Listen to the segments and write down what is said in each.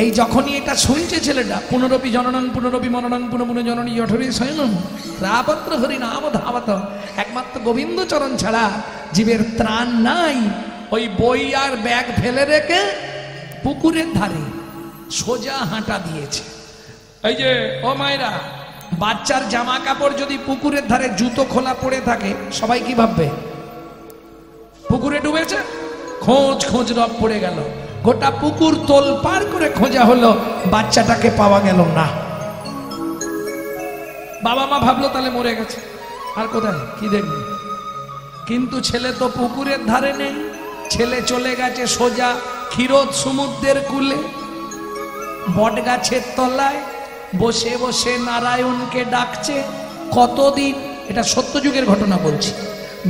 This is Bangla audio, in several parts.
এই যখনই এটা শুনছে ছেলেটা পুনরপি জননং পুনরপি মননং পুনঃ পুনঃ জননী জঠরে শয়নং রাপত্র হরি নাম ধাবত, একমাত্র গোবিন্দ চরণ ছাড়া জীবের ত্রাণ নাই। ওই বই আর ব্যাগ ফেলে রেখে পুকুরের ধারে সোজা হাঁটা দিয়েছে। এই যে ও মায়েরা, বাচ্চার জামা কাপড় যদি পুকুরের ধারে জুতো খোলা পড়ে থাকে সবাই কি ভাববে? পুকুরে ডুবেছে, খোঁজ খোঁজ রব পড়ে গেল, গোটা পুকুর তোল পার করে খোঁজা হলো, বাচ্চাটাকে পাওয়া গেল না। বাবা মা ভাবলো তাহলে মরে গেছে, আর কোথায় কি দেখবে। কিন্তু ছেলে তো পুকুরের ধারে নেই, ছেলে চলে গেছে সোজা ক্ষীরোদ সমুদ্রের কূলে, বট গাছের তলায় বসে বসে নারায়ণকে ডাকছে। কতদিন? এটা সত্যযুগের ঘটনা বলছি,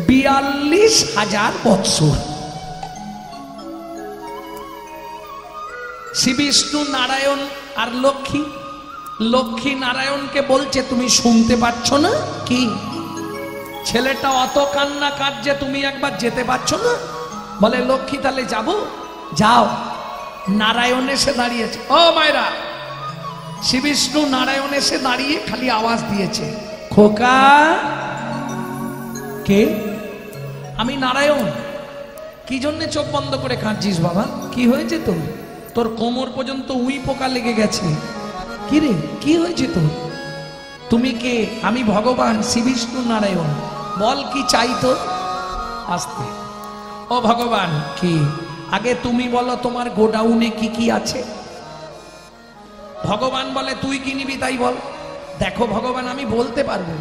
42,000 বৎসর। শ্রী বিষ্ণু, নারায়ণ আর লক্ষ্মী, লক্ষ্মী নারায়ণকে বলছে তুমি শুনতে পাচ্ছ না কি? ছেলেটা অত কান্না কাঁদছে, তুমি একবার যেতে পারছো না? বলে লক্ষ্মী তাহলে যাব, যাও। নারায়ণ এসে দাঁড়িয়েছে। ও মায়েরা, শ্রী বিষ্ণু নারায়ণ এসে দাঁড়িয়ে খালি আওয়াজ দিয়েছে, খোকা। কে? আমি নারায়ণ। কি জন্য চোখ বন্ধ করে কাঁদছিস বাবা? কি হয়েছে তোর? তোর কোমর পর্যন্ত উই পোকা লেগে গেছে। কি রে, কি হয়েছে তোর? তুমি কে? আমি ভগবান শ্রী বিষ্ণু নারায়ণ। বল কি চাই তোর? আস্তে। ও ভগবান, কি? আগে তুমি বলো তোমার গোডাউনে কি কি আছে। ভগবান বলে তুই কি নিবি তাই বল। দেখো ভগবান, আমি বলতে পারবো,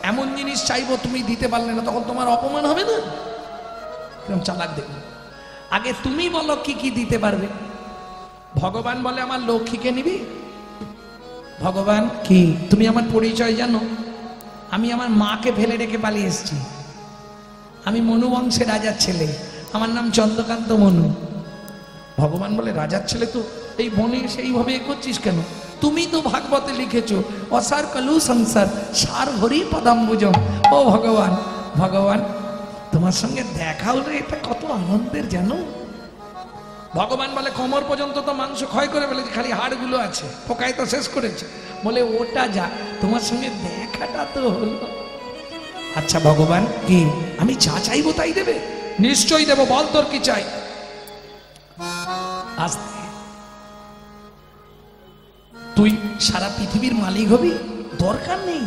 এমন জিনিস চাইবো তুমি দিতে পারলে না, তখন তোমার অপমান হবে না? কিরকম চালাক দেখো। আগে তুমি বলো কি কি দিতে পারবে। ভগবান বলে আমার লক্ষ্মীকে নিবি। ভগবান, কি? তুমি আমার পরিচয় জানো? আমি আমার মাকে ফেলে রেখে পালিয়ে এসেছি। আমি মনু বংশের রাজার ছেলে, আমার নাম চন্দ্রকান্ত মনু। ভগবান বলে রাজার ছেলে তো এই বনে সেইভাবে করছিস কেন? তুমি তো ভাগবতে লিখেছো অসার কলু সংসার সার হরি পদাম্বুজম। ও ভগবান, ভগবান তোমার সঙ্গে দেখা হলে এটা কত আনন্দের জানো। ভগবান বলে কোমর পর্যন্ত তো মাংস ক্ষয় করে ফেলেছে, খালি হাড়গুলো আছে, পোকায় তো শেষ করেছে। বলে ওটা যা, তোমার সঙ্গে দেখাটা তো হলো। আচ্ছা ভগবান, কি? আমি যা চাইবো তাই দেবে? নিশ্চয়ই দেবো, বল তোর কি চাই। আস্তে। তুই সারা পৃথিবীর মালিক হবি? দরকার নেই,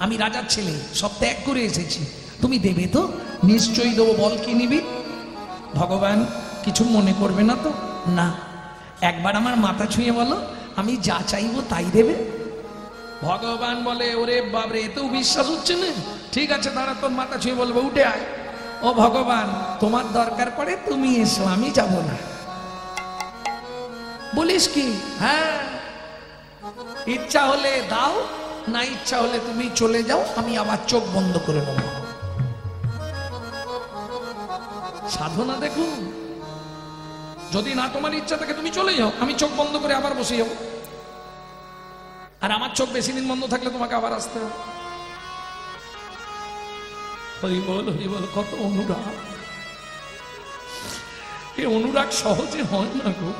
আমি রাজার ছেলে, সব ত্যাগ করে এসেছি। তুমি দেবে তো? নিশ্চয়ই দেবো, বল কি নিবি। ভগবান, কিছু মনে করবে না তো? না। একবার আমার মাথা ছুঁয়ে বলো, আমি যা চাইবো তাই দেবে। ভগবান বলে ওরে বাবরে, এতেও বিশ্বাস হচ্ছে না? ঠিক আছে দাঁড়া, তোর মাথা ছুঁয়ে বলবো, উঠে আয়। ও ভগবান, তোমার দরকার পড়ে তুমি এসো, আমি যাব না। বলিস কি? হ্যাঁ, ইচ্ছা হলে দাও, না ইচ্ছা হলে তুমি চলে যাও, আমি আবার চোখ বন্ধ করে নেব। সাধনা দেখুন, যদি না তোমার ইচ্ছা থাকে তুমি চলে যাও, আমি চোখ বন্ধ করে আবার বসে যাবো। আর আমার চোখ বেশি দিন বন্ধ থাকলে তোমাকে আবার আসতে হবে। হরি বল, হরি বল। কত অনুরাগ! এই অনুরাগ সহজে হয় না গো।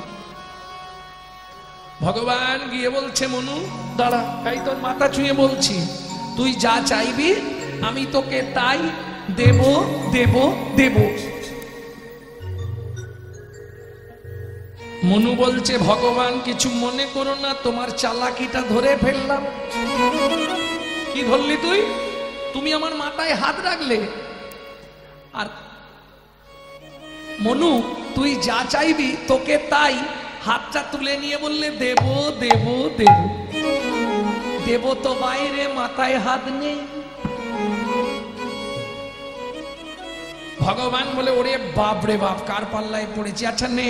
ভগবান গিয়ে বলছে মনু দাঁড়া, তাই তোর মাথা ছুঁয়ে বলছি, তুই যা চাইবি আমি তোকে তাই দেব দেব দেব। মনু বলছে ভগবান কিছু মনে করো না, তোমার চালাকিটা ধরে ফেললাম। কি ধরলি তুই? তুমি আমার মাথায় হাত রাখলে। আর মনু, তুই যা চাইবি তোকে তাই, হাতটা তুলে নিয়ে বললে দেব দেব দেব। দেব তো বাইরে, মাথায় হাত নেই। ভগবান বলে ওরে বাপ রে বাপ, কার পাল্লায় পড়েছি। আচ্ছা নে।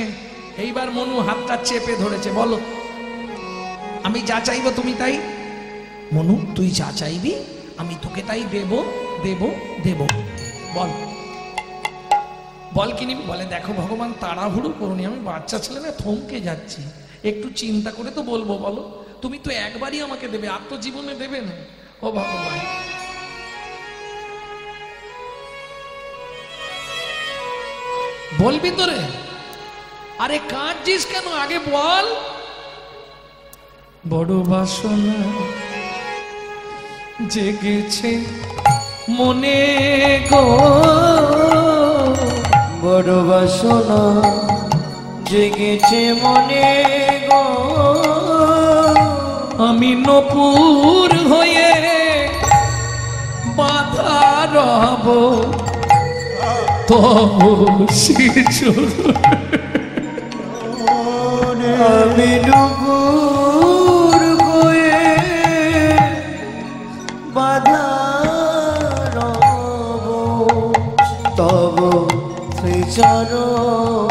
এইবার মনু হাতটা চেপে ধরেছে। বলো, আমি যা চাইবো তুমি তাই। মনু, তুই যা চাইবি আমি তোকে তাই দেব দেব দেব। বল, বল কি নিবি। বলে দেখো ভগবান, তাড়াহুড়ো করুনি, আমি বাচ্চা ছেলে না, থমকে যাচ্ছি, একটু চিন্তা করে তো বলবো। বলো, তুমি তো একবারই আমাকে দেবে, আর তো জীবনে দেবে না। ও ভগবান, বলবি তো রে। আরে কাঁদছিস কেন? আগে বল। বড় বাসনা জেগেছে মনে গো, বড় বাসনা জেগেছে মনে গো, আমি নপুর হয়ে বাধা রব তবু আমি নপুর হয়ে বাধা রব তব শ্রীচরণে,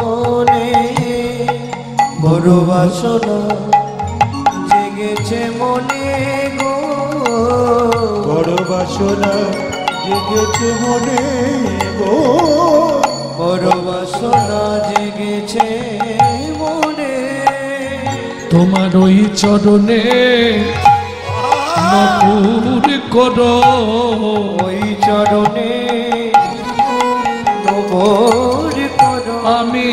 বড় বাসনা জেগেছে মনে গো, বড় বাসনা জেগেছে মনে গো, বড় বাসনা জেগেছে মনে, তোমার ওই চরণে নপুর করো, ওই চরণে নপুর করো, আমি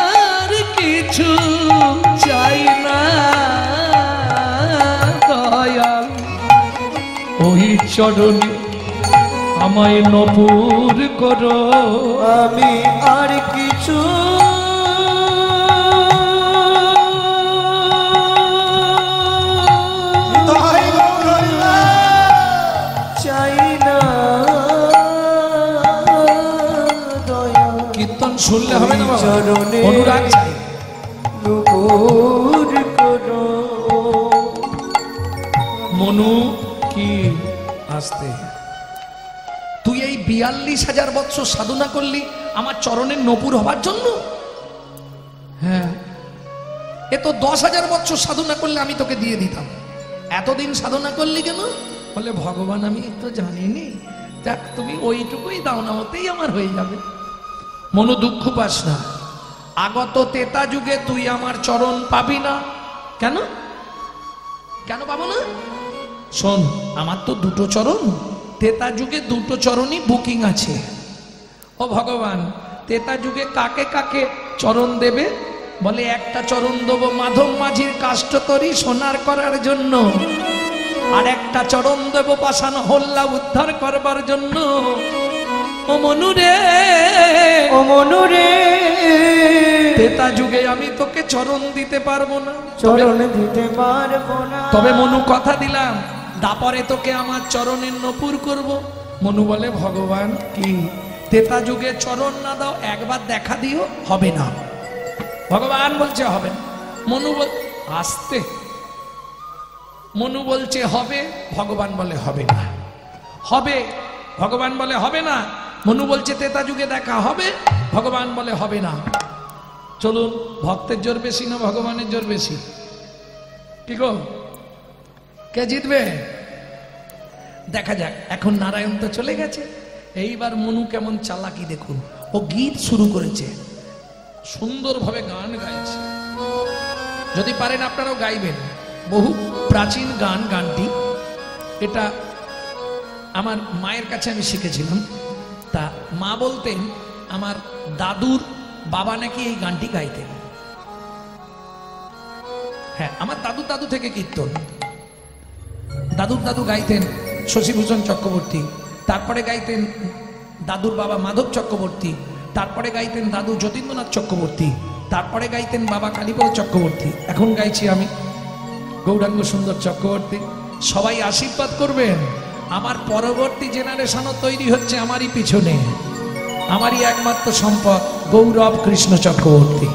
আর কিছু চাই না দয়াল, ওই চরণে আমায় নপুর করো, আমি আর কিছু চাই না দয়া, কীর্তন শুনলে হবে না বাবা, চরণে অনুরাগ চাই। নপুর করো। মনু কি আসতে তুই এই 42,000 বৎসর সাধনা করলি আমার চরণের নপুর হবার জন্য? হ্যাঁ, এ তো 10,000 বৎসর সাধনা করলে আমি তোকে দিয়ে দিতাম, এতদিন সাধনা করলি কেন? বলে ভগবান আমি তো জানিনি, যাক তুমি ওইটুকুই দাও না, ওতেই আমার হয়ে যাবে। মনু দুঃখ পাস না, আগত তেতা যুগে তুই আমার চরণ পাবি না। কেন কেন পাবো না? শোন, আমার তো দুটো চরণ, তেতা যুগে দুটো চরণই বুকিং আছে। ও ভগবান, তেতা যুগে কাকে কাকে চরণ দেবে? বলে একটা চরণ দেবো মাধব মাঝির কাষ্ঠতরি সোনার করার জন্য, আর একটা চরণ দেব পাষাণ হল্লা উদ্ধার করবার জন্য। ও মনুরে, ও মনুরে, তেতা যুগে আমি তোকে চরণ দিতে পারবো না, চরণ দিতে পারবো না, তবে মনু কথা দিলাম দাপরে তোকে আমার চরণের নপুর করব। মনু বলে ভগবান কি তেতা যুগে চরণ না দাও, একবার দেখা দিও, হবে না। ভগবান বলছে হবে না। মনু বল আসতে, মনু বলছে হবে, ভগবান বলে হবে না। হবে, ভগবান বলে হবে না। মনু বলছে তেতা যুগে দেখা হবে, ভগবান বলে হবে না। চলুন, ভক্তের জোর বেশি না ভগবানের জোর বেশি? কি গো, কে জিতবে দেখা যাক। এখন নারায়ণ তো চলে গেছে, এইবার মনু কেমন চালাকি দেখুন। ও গীত শুরু করেছে, সুন্দরভাবে গান গাইছে। যদি পারেন আপনারাও গাইবেন, বহু প্রাচীন গান। গানটি এটা আমার মায়ের কাছে আমি শিখেছিলাম। তা মা বলতেন আমার দাদুর বাবা নাকি এই গানটি গাইতেন। হ্যাঁ, আমার দাদু থেকে কীর্তন। দাদু গাইতেন শশীভূষণ চক্রবর্তী, তারপরে গাইতেন দাদুর বাবা মাধব চক্রবর্তী, তারপরে গাইতেন দাদু যতীন্দ্রনাথ চক্রবর্তী, তারপরে গাইতেন বাবা কালীপদ চক্রবর্তী, এখন গাইছি আমি গৌরাঙ্গ সুন্দর চক্রবর্তী। সবাই আশীর্বাদ করবেন, আমার পরবর্তী জেনারেশনও তৈরি হচ্ছে আমারই পিছনে। আমারই একমাত্র সম্পদ গৌরব কৃষ্ণ চক্রবর্তী।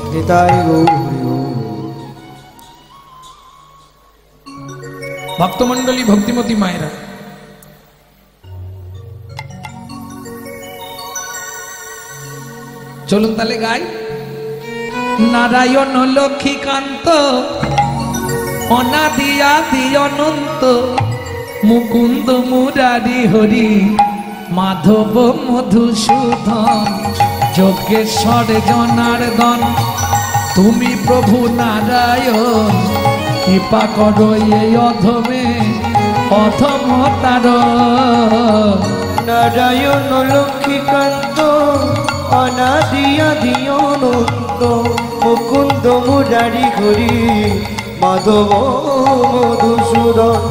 ভক্তমন্ডলী, ভক্তিমতী মায়েরা, চলুন তাহলে গাই। নারায়ণ লক্ষ্মীকান্ত অনাদি আদি অনন্ত, মুকুন্দ মুরারি হরি মাধব মধুসূদন, যজ্ঞেশ্বর জনার্দন তুমি প্রভু নারায়ণ, কৃপা করো এই অধমে অধম তার। নারায়ণ লক্ষ্মীকান্ত আদি অনন্ত মুকুন্দ মুরারি হরি মাধব মধুসূদন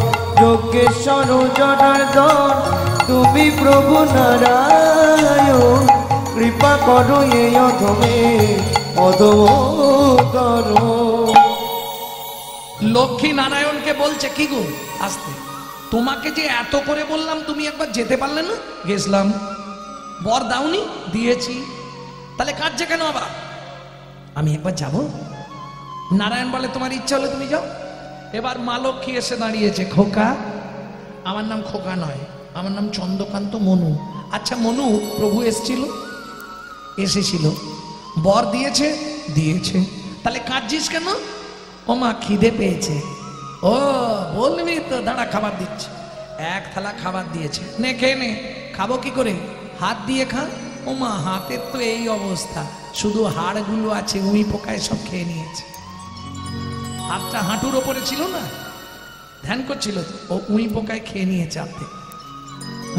যোগেশ্বর জনার্দন তুমি প্রভু নারায়ণ কৃপা করো এই অধমে অধমতর। লক্ষ্মী নারায়ণকে বলছে কি গো আসতে, তোমাকে যে এত করে বললাম তুমি একবার যেতে পারলে না? গেছিলাম। বর দাওনি? দিয়েছি। তাহলে কাঁদছে কেন আবার? আমি একবার যাব। নারায়ণ বলে তোমার ইচ্ছা হলে তুমি যাও। এবার মা লক্ষ্মী এসে দাঁড়িয়েছে। খোকা, আমার নাম খোকা নয়, আমার নাম চন্দ্রকান্ত মনু। আচ্ছা মনু, প্রভু এসেছিল, বর দিয়েছে? দিয়েছে। তাহলে কাঁদছিস কেন? ও মা খিদে পেয়েছে। ও বলবি তো, দাঁড়া খাবার দিচ্ছে। এক থালা খাবার দিয়েছে, নে খেয়ে নে। খাবো কি করে? হাত দিয়ে খা। ও মা হাতের তো এই অবস্থা, শুধু হাড়গুলো আছে, উই পোকায় সব খেয়ে নিয়েছে। হাতটা হাঁটুর ওপরে ছিল না, ধ্যান করছিল তো, ও উই পোকায় খেয়ে নিয়েছে হাতে।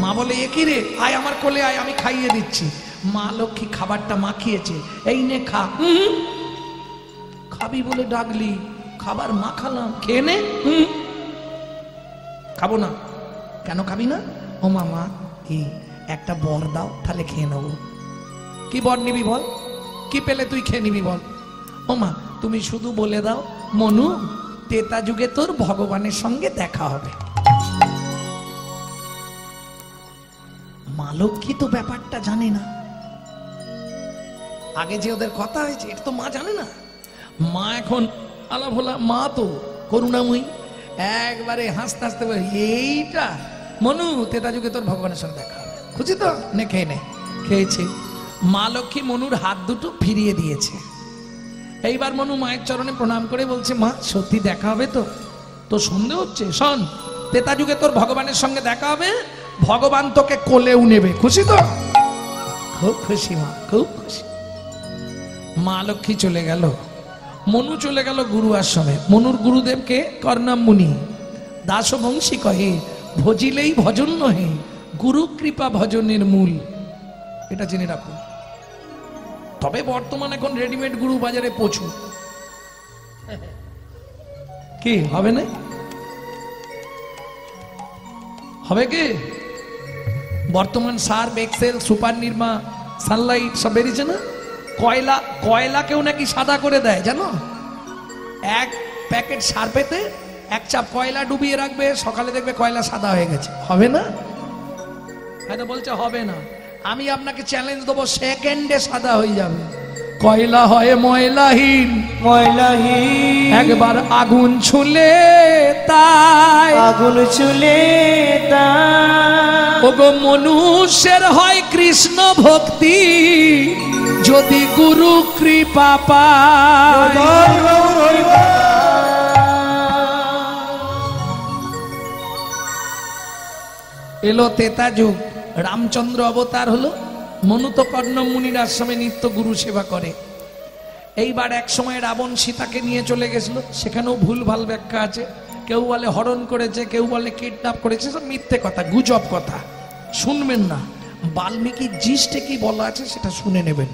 মা বলে এ কি রে, আয় আমার কোলে আয়, আমি খাইয়ে দিচ্ছি। মা লক্ষ্মী খাবারটা মাখিয়েছে, এই নে খা। খাবি বলে ডাকলি, খাবার মাখালাম, খেয়ে নে। খাবো না। কেন খাবি না? ও মামা কি একটা বর দাও, তাহলে খেয়ে নেবো। কি বর নিবি বল? কি পেলে তুই খেয়ে নিবি বল? ও মা তুমি শুধু বলে দাও, মনু তেতা যুগে তোর ভগবানের সঙ্গে দেখা হবে। মা লক্ষ্মী তো ব্যাপারটা জানে না, আগে যে ওদের কথা হয়েছে এটা তো মা জানে না। মা এখন আলা ভোলা, মা তো করুণাময়ী, একবারে হাসতে হাসতে বলে এইটা মনু তেতা যুগে তোর ভগবানের সঙ্গে দেখা হবে, খুশি তো? নে খেয়ে নে। খেয়েছে। মা লক্ষ্মী মনুর হাত দুটো ফিরিয়ে দিয়েছে। এইবার মনু মায়ের চরণে প্রণাম করে বলছে, মা সত্যি দেখা হবে তো? তো সন্দেহ হচ্ছে, শোন তেতা যুগে তোর ভগবানের সঙ্গে দেখা হবে, ভগবান তোকে কোলেও নেবে, খুশি তো? খুব খুশি মা, খুব খুশি। মা লক্ষ্মী চলে গেল, মনু চলে গেল গুরু আশ্রমে। মনুর গুরুদেবকে কর্ণাম মুনি দাসবংশী কহে, ভজিলেই ভজন নহে, গুরু কৃপা ভজনের মূল। এটা জেনে রাখুন। তবে বর্তমানে এখন রেডিমেড গুরু বাজারে প্রচুর। কি হবে না? হবে কি? বর্তমান Surf Excel super Nirma Sunlight সব বেরিয়েছে না? কয়লাকেও নাকি সাদা করে দেয় জানো? এক প্যাকেট সার্ফেতে এক চাপ কয়লা ডুবিয়ে রাখবে, সকালে দেখবে কয়লা সাদা হয়ে গেছে। হবে না? হয়তো বলছে হবে না, আমি আপনাকে চ্যালেঞ্জ দেবো, সেকেন্ডে সাদা হয়ে যাবে। কয়লা হয় ময়লাহীন, ময়লাহীন একবার আগুন ছুলে তাই, আগুন ছুলে তাই। ওগো মনুষ্যের হয় কৃষ্ণ ভক্তি, যদি গুরু কৃপা পায়। এলো তেতা যুগ, রামচন্দ্র অবতার হলো, মনু তো কর্ণম মুনির আশ্রমে নিত্য গুরু সেবা করে। এইবার এক সময় রাবণ সীতাকে নিয়ে চলে গেছিল, সেখানেও ভুলভাল ব্যাখ্যা আছে। কেউ বলে হরণ করেছে, কেউ বলে কিডন্যাপ করেছে, সব মিথ্যে কথা, গুজব কথা, শুনবেন না। বাল্মীকির জিস্টে কি বলা আছে সেটা শুনে নেবেন।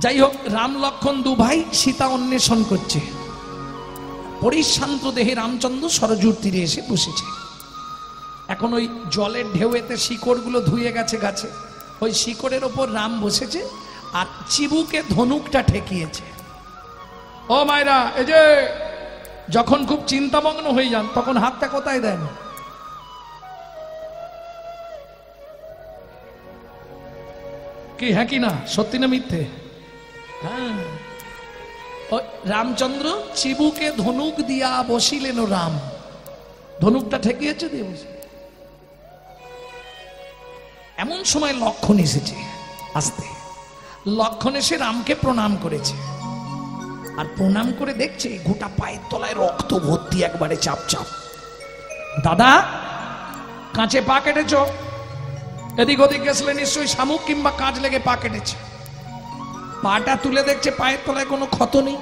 যাই হোক, রাম লক্ষ্মণ দু ভাই সীতা অন্বেষণ করছে। পরিশ্রান্ত দেহে রামচন্দ্র সরজুর তীরে এসে বসেছে। এখন ওই জলের ঢেউতে শিকড়গুলো ধুয়ে গেছে গাছে, ওই শিকড়ের ওপর রাম বসেছে আর চিবুকে ধনুকটা ঠেকিয়েছে। ও মায়েরা, এই যে যখন খুব চিন্তামগ্ন হয়ে যান তখন হাতটা কোথায় দেন? কি হ্যাঁ কি না, সত্যি না মিথ্যে? হ্যাঁ, রামচন্দ্র চিবুকে ধনুক দিয়া বসিলেন। রাম ধনুকটা ঠেকিয়েছে দিয়ে বসে। এমন সময় লক্ষণ এসেছে, আসতে লক্ষণ এসে রামকে প্রণাম করেছে। আর প্রণাম করে দেখছে গোটা পায়ের তলায় রক্ত ভর্তি, একবারে চাপ চাপ। দাদা কাঁচে পা কেটেছ? এদিক ওদিক গেছিলে নিশ্চয়ই, শামুক কিংবা কাঁচ লেগে পা কেটেছে। পাটা তুলে দেখছে পায়ের তলায় কোনো ক্ষত নেই।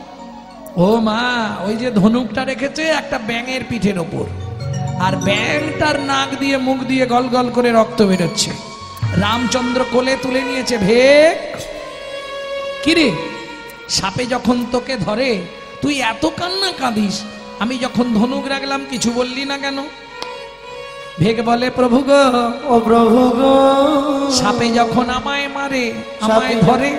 ও মা, ওই যে ধনুকটা রেখেছে একটা ব্যাঙের পিঠের ওপর, আর ব্যাঙটার নাক দিয়ে মুখ দিয়ে গল গল করে রক্ত বেরোচ্ছে। রামচন্দ্র কোলে তুলে নিয়েছে, ভেক কিরে সাপে যখন তোকে ধরে তুই এত কান্না কাঁদিস, আমি যখন ধনুক রাখলাম কিছু বললি না কেন? ভেগ বলে প্রভু গো, ও প্রভু গো, সাপে যখন আমায় মারে আমায় ধরে,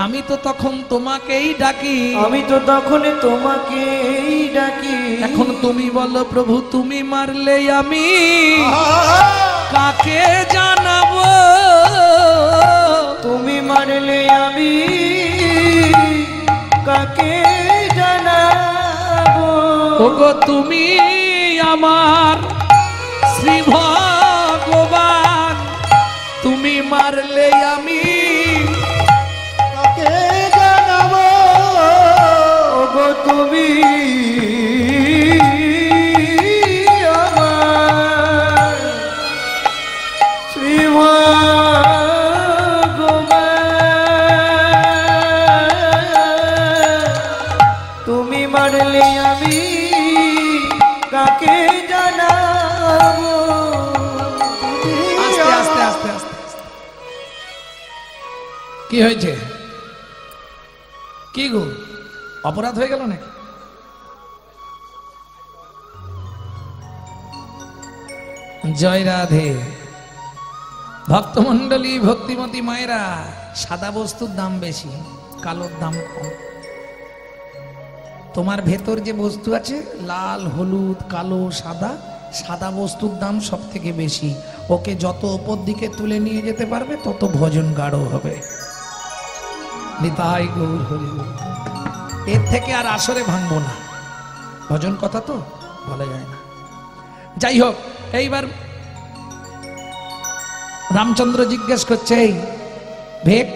আমি তো তখন তোমাকেই ডাকি, আমি তো তখন তোমাকেই ডাকি। এখন তুমি বলো প্রভু তুমি মারলে আমি কাকে জানাবো? তুমি মারলে আমি কাকে জানাবো? ওগো তুমি আমার শ্রী ভগবান, তুমি মারলে আমি কাকে জানাবো? ওগো তুমি আমার শ্রী ভগবান, তুমি মারলে আমি কাকে জানাবো? আস্তে আস্তে আস্তে আস্তে কি হয়েছে? কি গো অপরাধ হয়ে গেল নাকি? জয় রাধে। ভক্তমন্ডলী, ভক্তিমতী মায়েরা, সাদা বস্তুর দাম বেশি, কালোর দাম কম। তোমার ভেতর যে বস্তু আছে লাল, হলুদ, কালো, সাদা, সাদা বস্তুর দাম সব থেকে বেশি। ওকে যত ওপর দিকে তুলে নিয়ে যেতে পারবে তত ভজন গাঢ় হবে। নিতাই গৌর হরি বল। এর থেকে আর আসরে ভাঙবো না, ভজন কথা তো বলা যায় না। যাই হোক, এইবার রামচন্দ্র জিজ্ঞেস করছে, এই ভেক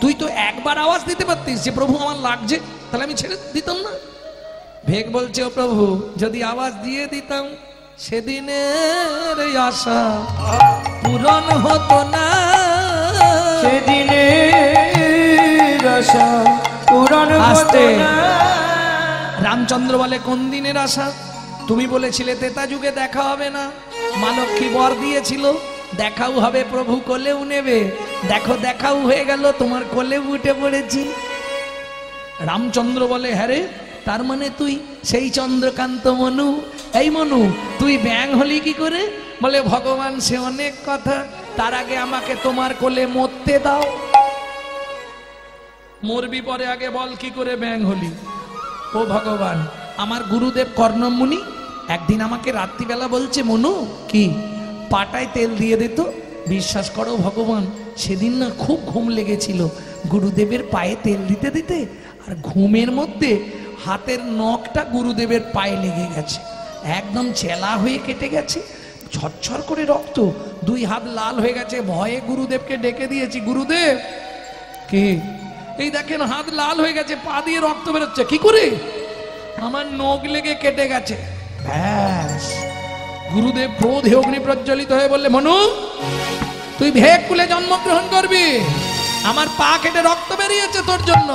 তুই তো একবার আওয়াজ দিতে পারতিস যে প্রভু আমার লাগছে, তাহলে আমি ছেড়ে দিতাম না। ভেক বলছে, ও প্রভু যদি আওয়াজ দিয়ে দিতাম সেদিনের আশা পূরণ হতো না, সেদিনের আশা পূরণ হতো না। রামচন্দ্র বলে, কোন দিনের আশা? তুমি বলেছিলে তেতা যুগে দেখা হবে না, মা লক্ষ্মী বর দিয়েছিল দেখাও হবে, প্রভু কোলেও নেবে। দেখো দেখাও হয়ে গেল, তোমার কোলে উঠে পড়েছি। রামচন্দ্র বলে, হ্যাঁ রে, তার মানে তুই সেই চন্দ্রকান্ত মনু? এই মনু, তুই ব্যাং হলি কি করে? বলে, ভগবান সে অনেক কথা, তার আগে আমাকে তোমার কোলে মরতে দাও। মরবি পরে, আগে বল কি করে ব্যাং হলি? ও ভগবান, আমার গুরুদেব কর্ণমুনি একদিন আমাকে রাত্রিবেলা বলছে, মনু কি পাটায় তেল দিয়ে দিত। বিশ্বাস করো ভগবান, সেদিন না খুব ঘুম লেগেছিল গুরুদেবের পায়ে তেল দিতে দিতে, আর ঘুমের মধ্যে হাতের নখটা গুরুদেবের পায়ে লেগে গেছে, একদম চেলা হয়ে কেটে গেছে, ছটছর করে রক্ত, দুই হাত লাল হয়ে গেছে। ভয়ে গুরুদেবকে ডেকে দিয়েছি, গুরুদেব কি এই দেখেন হাত লাল হয়ে গেছে, পা দিয়ে রক্ত বেরোচ্ছে। কি করে? আমার নখ লেগে কেটে গেছে। ব্যাস, গুরুদেব ক্রোধে অগ্নি প্রজ্বলিত হয়ে বললে, মনু তুই ভেক কুলে জন্মগ্রহণ করবি, আমার পা কেটে রক্ত বেরিয়েছে তোর জন্য,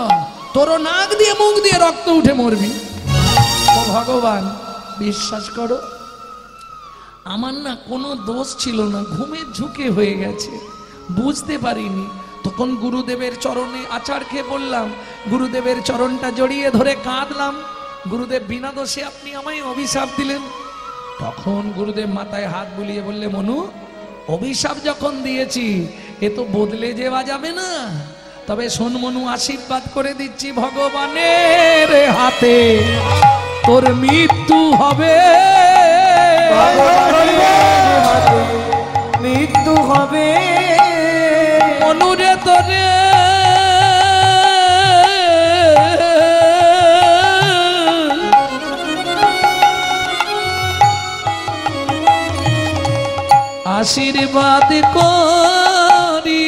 তোরও নাক দিয়ে মুখ দিয়ে রক্ত উঠে মরবি। ও ভগবান, বিশ্বাস করো আমার না কোনো দোষ ছিল না, ঘুমের ঝুঁকে হয়ে গেছে, বুঝতে পারিনি। তখন গুরুদেবের চরণে আছাড় খেয়ে পড়লাম, গুরুদেবের চরণটা জড়িয়ে ধরে কাঁদলাম। গুরুদেব বিনা দোষে আপনি আমায় অভিশাপ দিলেন। তখন গুরুদেব মাথায় হাত বুলিয়ে বললে, মনু অভিশাপ যখন দিয়েছি এ তো বদলে যাওয়া যাবে না, তবে শোন মনু, আশীর্বাদ করে দিচ্ছি, ভগবানের হাতে তোর মৃত্যু হবে, মৃত্যু হবে। মনুরে তোরে আশীর্বাদ করি,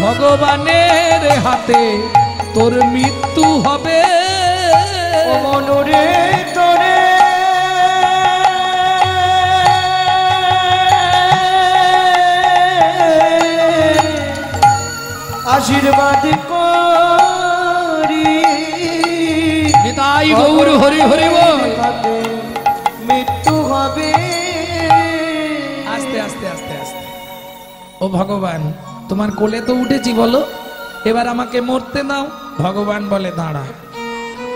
ভগবানের হাতে তোর মৃত্যু হবে। ও মনুরে তোরে আশীর্বাদ করি, নিতাই গৌর হরি হরি বল। মৃত্যু হবে। আস্তে আস্তে আস্তে আস্তে। ও ভগবান, তোমার কোলে তো উঠেছি, বলো এবার আমাকে মরতে দাও। ভগবান বলে দাঁড়া।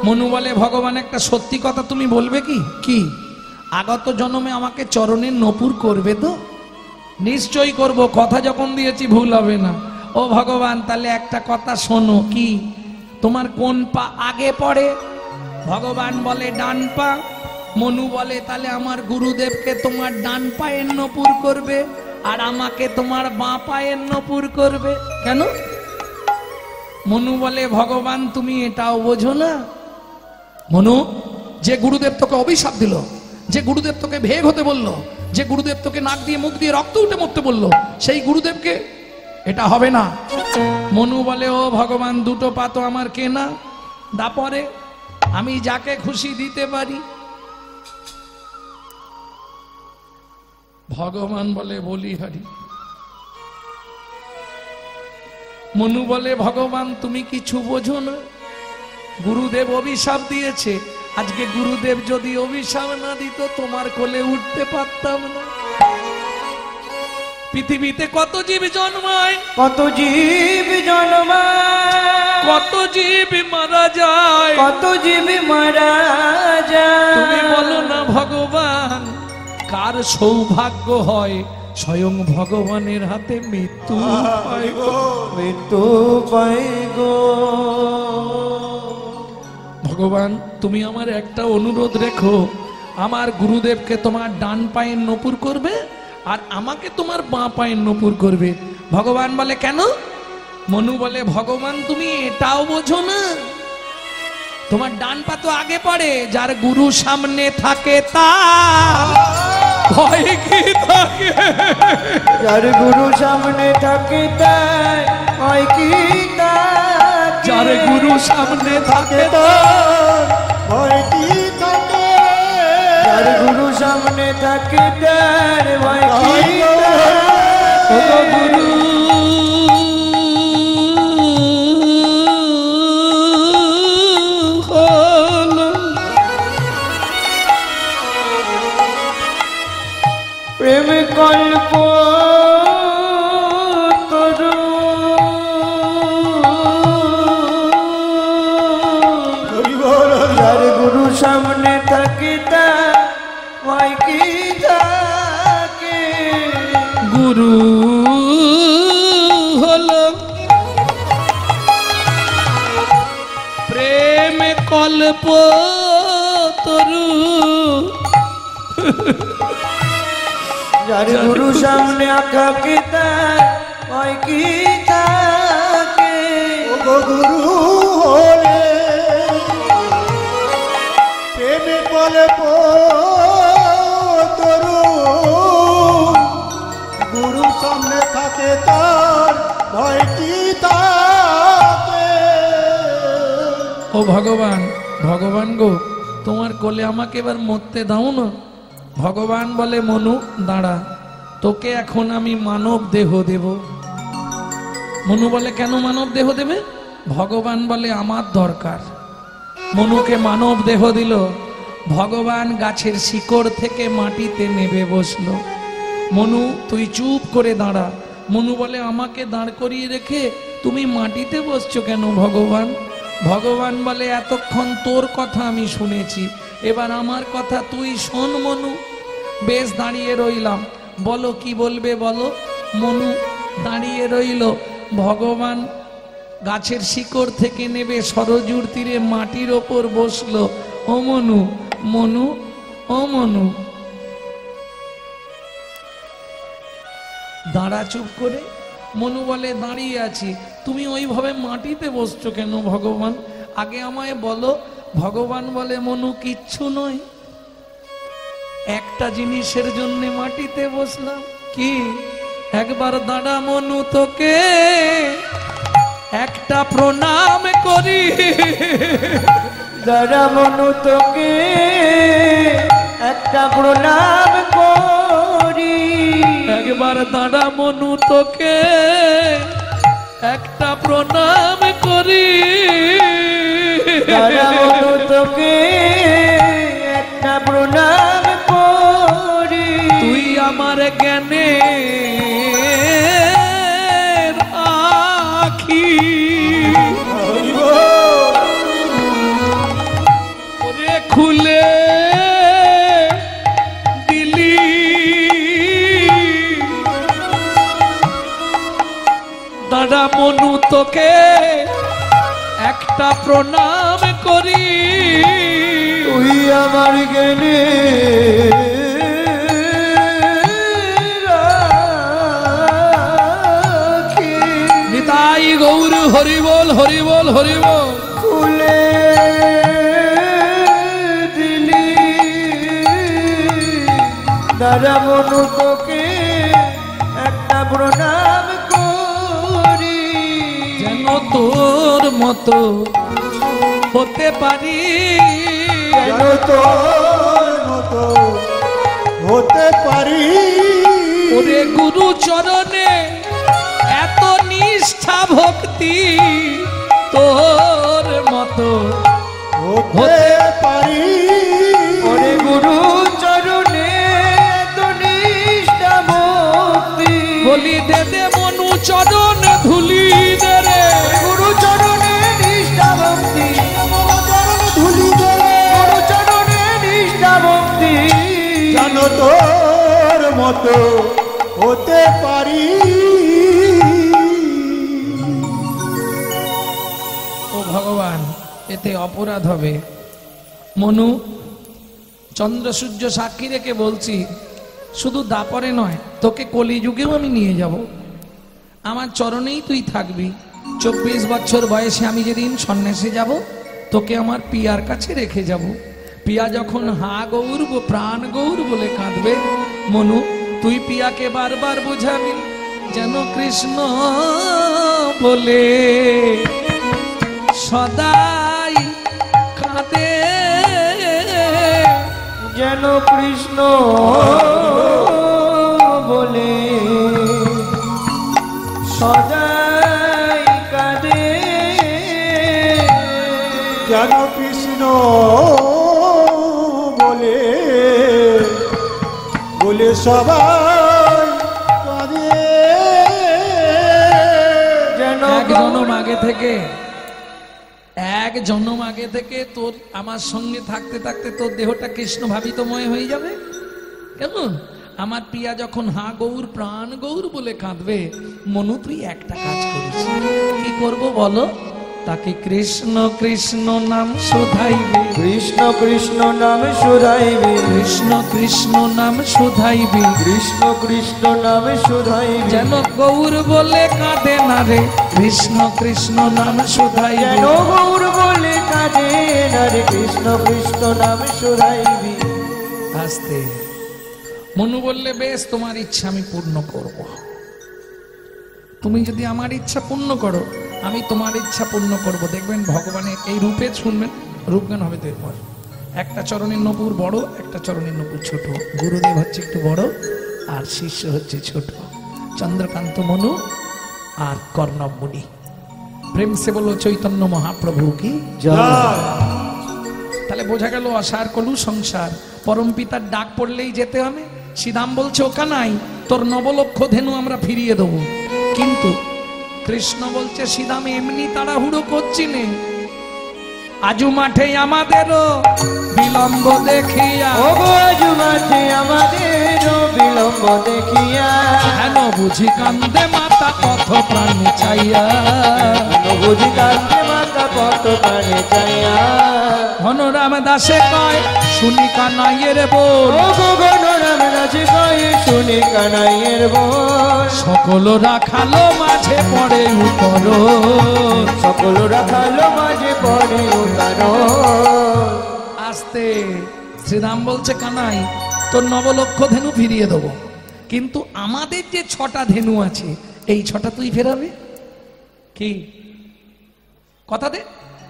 মনু বলে ভগবান একটা সত্যি কথা তুমি বলবে কি? কি? আগত জন্মে আমাকে চরণের নপুর করবে তো? নিশ্চয়ই করব, কথা যখন দিয়েছি ভুল হবে না। ও ভগবান তাহলে একটা কথা শোনো। কি? তোমার কোন পা আগে পড়ে? ভগবান বলে ডান পা। মনু বলে তাহলে আমার গুরুদেবকে তোমার ডান পায়ের নপুর করবে আর আমাকে তোমার বাঁ পায়ের নপুর করবে কেন? মনু বলে ভগবান তুমি এটাও বোঝো না? মনু, যে গুরুদেব তোকে অভিশাপ দিল, যে গুরুদেব তোকে ভেগ হতে বলল, যে গুরুদেব তোকে নাক দিয়ে মুখ দিয়ে রক্ত উঠে মরতে বলল, সেই গুরুদেবকে এটা হবে না। মনু বলে ও ভগবান দুটো পা তো আমার কেনা, দাপরে আমি যাকে খুশি দিতে পারি। ভগবান বলে বলি হারি। মনু বলে ভগবান তুমি কিছু বোঝো না, গুরুদেব অভিশাপ দিয়েছে, আজকে গুরুদেব যদি অভিশাপ না দিত তোমার কোলে উঠতে পারতাম না। পৃথিবীতে কত জীব জন্মায়, কত জীব জন্মায়, কত জীব মারা যায়, কত জীব মারা যায়। তুমি বলো না ভগবান কার সৌভাগ্য হয় স্বয়ং ভগবানের হাতে মৃত্যু হয় গো। মৃত্যু পাই গো। ভগবান তুমি আমার একটা অনুরোধ রেখো, আমার গুরুদেবকে তোমার ডান পায়ের নপুর করবে আর আমাকে তোমার বাঁ পায়ের নপুর করবে। ভগবান বলে কেন? মনু বলে ভগবান তুমি এটাও বোঝো না, তোমার ডান পা তো আগে পড়ে, যার গুরু সামনে থাকে তার ভয় কি থাকে? যার গুরু সামনে থাকে তাই হয় কি থাকে? যার গুরু সামনে থাকে তার ভয় কি থাকে? যার গুরু সামনে থাকে তার হয় কি থাকে? ও গুরু হলো প্রেম কল্প তরু যার গুরু সামনে থাকে তার হয় কি থাকে? গুরু হলো প্রেম কল্প তরু, যার গুরু সামনে থাকে তার হয় কি থাকে? ও গুরু হলে প্রেমে বলে তরু, গুরু সামনে থাকে তার ভয় কি থাকে? ও ভগবান, ভগবান গো তোমার কোলে আমাকে এবার মরতে দাও না। ভগবান বলে মনু দাঁড়া, তোকে এখন আমি মানব দেহ দেব। মনু বলে কেন মানব দেহ দেবে? ভগবান বলে আমার দরকার। মনুকে মানব দেহ দিল। ভগবান গাছের শিকড় থেকে মাটিতে নেবে বসলো। মনু তুই চুপ করে দাঁড়া। মনু বলে আমাকে দাঁড় করিয়ে রেখে তুমি মাটিতে বসছো কেন ভগবান? ভগবান বলে এতক্ষণ তোর কথা আমি শুনেছি, এবার আমার কথা তুই শোন মনু। বেশ দাঁড়িয়ে রইলাম, বলো কি বলবে বলো। মনু দাঁড়িয়ে রইল। ভগবান গাছের শিকড় থেকে নেবে সরজুর তীরে মাটির ওপর বসলো। ও মনু, মনু, ও মনু দাঁড়া চুপ করে। মনু বলে দাঁড়িয়ে আছি, তুমি ওইভাবে মাটিতে বসছো কেন ভগবান? আগে আমায় বলো। ভগবান বলে মনু কিচ্ছু নয়, একটা জিনিসের জন্য মাটিতে বসলাম। কি? একবার দাঁড়া মনু, তোকে একটা প্রণাম করি। দাঁড়া মনু তোকে একটা প্রণাম করি। একবার দাঁড়া মনু, তোকে একটা প্রণাম করি। দাঁড়া মনু তোকে একটা প্রণাম করি। তুই আমার জ্ঞানের দাদা মনু তোকে একটা প্রণাম করি, তুই আমার জ্ঞানে রাখি, নিতাই গৌর হরি বল হরি বল হরি বল। খুলে দিলি দাদা মনু তোকে একটা প্রণাম করি, যেন তোর মতো হতে পারি, যেন তোর মতো হতে পারি। ওরে গুরু চরণে এত নিষ্ঠা ভক্তি তোর মতো হতে পারি। ওরে গুরু চরণে এত নিষ্ঠা ভক্তি, বলি দে দে মনু চরণ ধুলি দে রে, গুরু চরণে নিষ্ঠা ভক্তি, ধুলি ধরে গুরু চরণে নিষ্ঠা ভক্তি, যেন তোর মতো হতে পারি। ও ভগবান, এতে অপরাধ হবে। মনু, চন্দ্র সূর্য সাক্ষী রেখে বলছি, শুধু দাপরে নয়, তোকে কলিযুগেও আমি নিয়ে যাব। আমার চরণেই তুই থাকবি। 24 বছর বয়সে আমি যেদিন সন্ন্যাসে যাব, তোকে আমার পিয়ার কাছে রেখে যাব। পিয়া যখন হা গৌর প্রাণ গৌর বলে কাঁদবে, মনু তুই পিয়াকে বারবার বুঝাবি যেন কৃষ্ণ বলে সদাই কাঁদে, যেন কৃষ্ণ বলে সদাই কাঁদে, যেন কৃষ্ণ বলে বলে সবাই কাঁদে। যেন এক জন্ম আগে থেকে, এক জন্ম আগে থেকে তোর আমার সঙ্গে থাকতে থাকতে তোর দেহটা কৃষ্ণ ভাবিতময় হয়ে যাবে। কেমন? আমার পিয়া যখন হা গৌর প্রাণ গৌর বলে কাঁদবে, মনু তুই একটা কাজ করিস। কি করব বলো? তাকে কৃষ্ণ কৃষ্ণ নাম শোধাইবে, কৃষ্ণ কৃষ্ণ নাম শুধাইবে, কৃষ্ণ কৃষ্ণ নাম শোধাইবে, কৃষ্ণ কৃষ্ণ নাম শুধাইবে, যেন গৌর বলে কাঁদে না রে, কৃষ্ণ কৃষ্ণ নাম শোধাইবে। যেন গৌর বলে কাঁদে না রে, কৃষ্ণ কৃষ্ণ নাম শুধাইবে। আস্তে। মনু বললে, বেশ, তোমার ইচ্ছা আমি পূর্ণ করব। তুমি যদি আমার ইচ্ছা পূর্ণ করো, আমি তোমার ইচ্ছা পূর্ণ করব। দেখবেন ভগবানের এই রূপে শুনবেন, রূপজ্ঞান হবে তো এরপর। একটা চরণের নপুর বড়, একটা চরণের নপুর ছোট। গুরুদেব হচ্ছে একটু বড় আর শিষ্য হচ্ছে ছোট। চন্দ্রকান্ত মনু আর কর্ণব মুনি। প্রেম সে বলো চৈতন্য মহাপ্রভু কি জয়। তাহলে বোঝা গেল অসার কলু সংসার। পরম পিতার ডাক পড়লেই যেতে হবে। শ্রীরাম বলছে, ওকা নাই, তোর 9 লক্ষ ধেনু আমরা ফিরিয়ে দেবো। কিন্তু কৃষ্ণ বলছে, শ্রীরাম এমনি তাড়াহুড়ো করছি নে, আজু মাঠে আমাদেরও বিলম্ব দেখিয়া, ও গো আজু মাঠে আমাদের বিলম্ব দেখিয়া, হেন বুঝি কান্দে মাতা পথ প্রাণ চাইয়া, বুঝি কান্দে মাতা পথ প্রাণে চাইয়া। ঘনরাম দাসে কয় শুনি কানাইয়ের বল, ও গো গণরাম দাসে কয় শুনি কানাইয়ের বল, সকল রাখালো মাঝে পড়ে উতর, সকল রাখালো মাঝে পড়ে উতার। আস্তে। শ্রীরাম বলছে, কানাই তোর 9 লক্ষ ধেনু ফিরিয়ে দেবো, কিন্তু আমাদের যে 6টা ধেনু আছে, এই 6টা তুই ফেরাবে কি? কথা দে।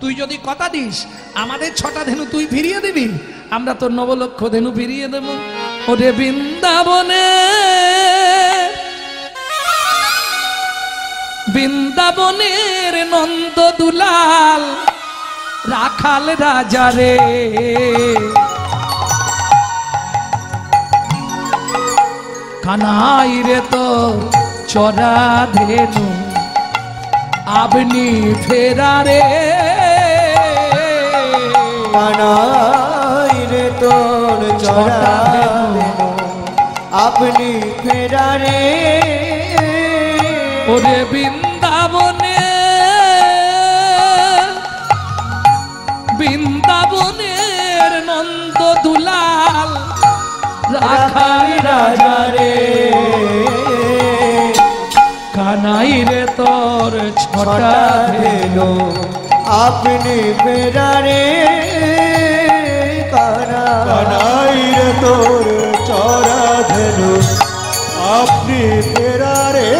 তুই যদি কথা দিস, আমাদের 6টা ধেনু তুই ফিরিয়ে দিবি, আমরা তোর 9 লক্ষ ধেনু ফিরিয়ে দেব। ওরে বৃন্দাবনে, বৃন্দাবনের নন্দ দুলাল রাখাল রাজা রে, কানাই রে তো চরা ধেনু আপনি ফেরা রে, কানাই রে তোর চড়া ধেনু আপনি ফেরা রে। ওরে বৃন্দ বৃন্দাবনে বৃন্দাবনের নন্দ দুলাল রাখাল রাজা রে কানাই রে তোর ছটা ধেন আপনি বেড়ারে কানাই রে তোর চরা ধেনু আপনি ফেরারে।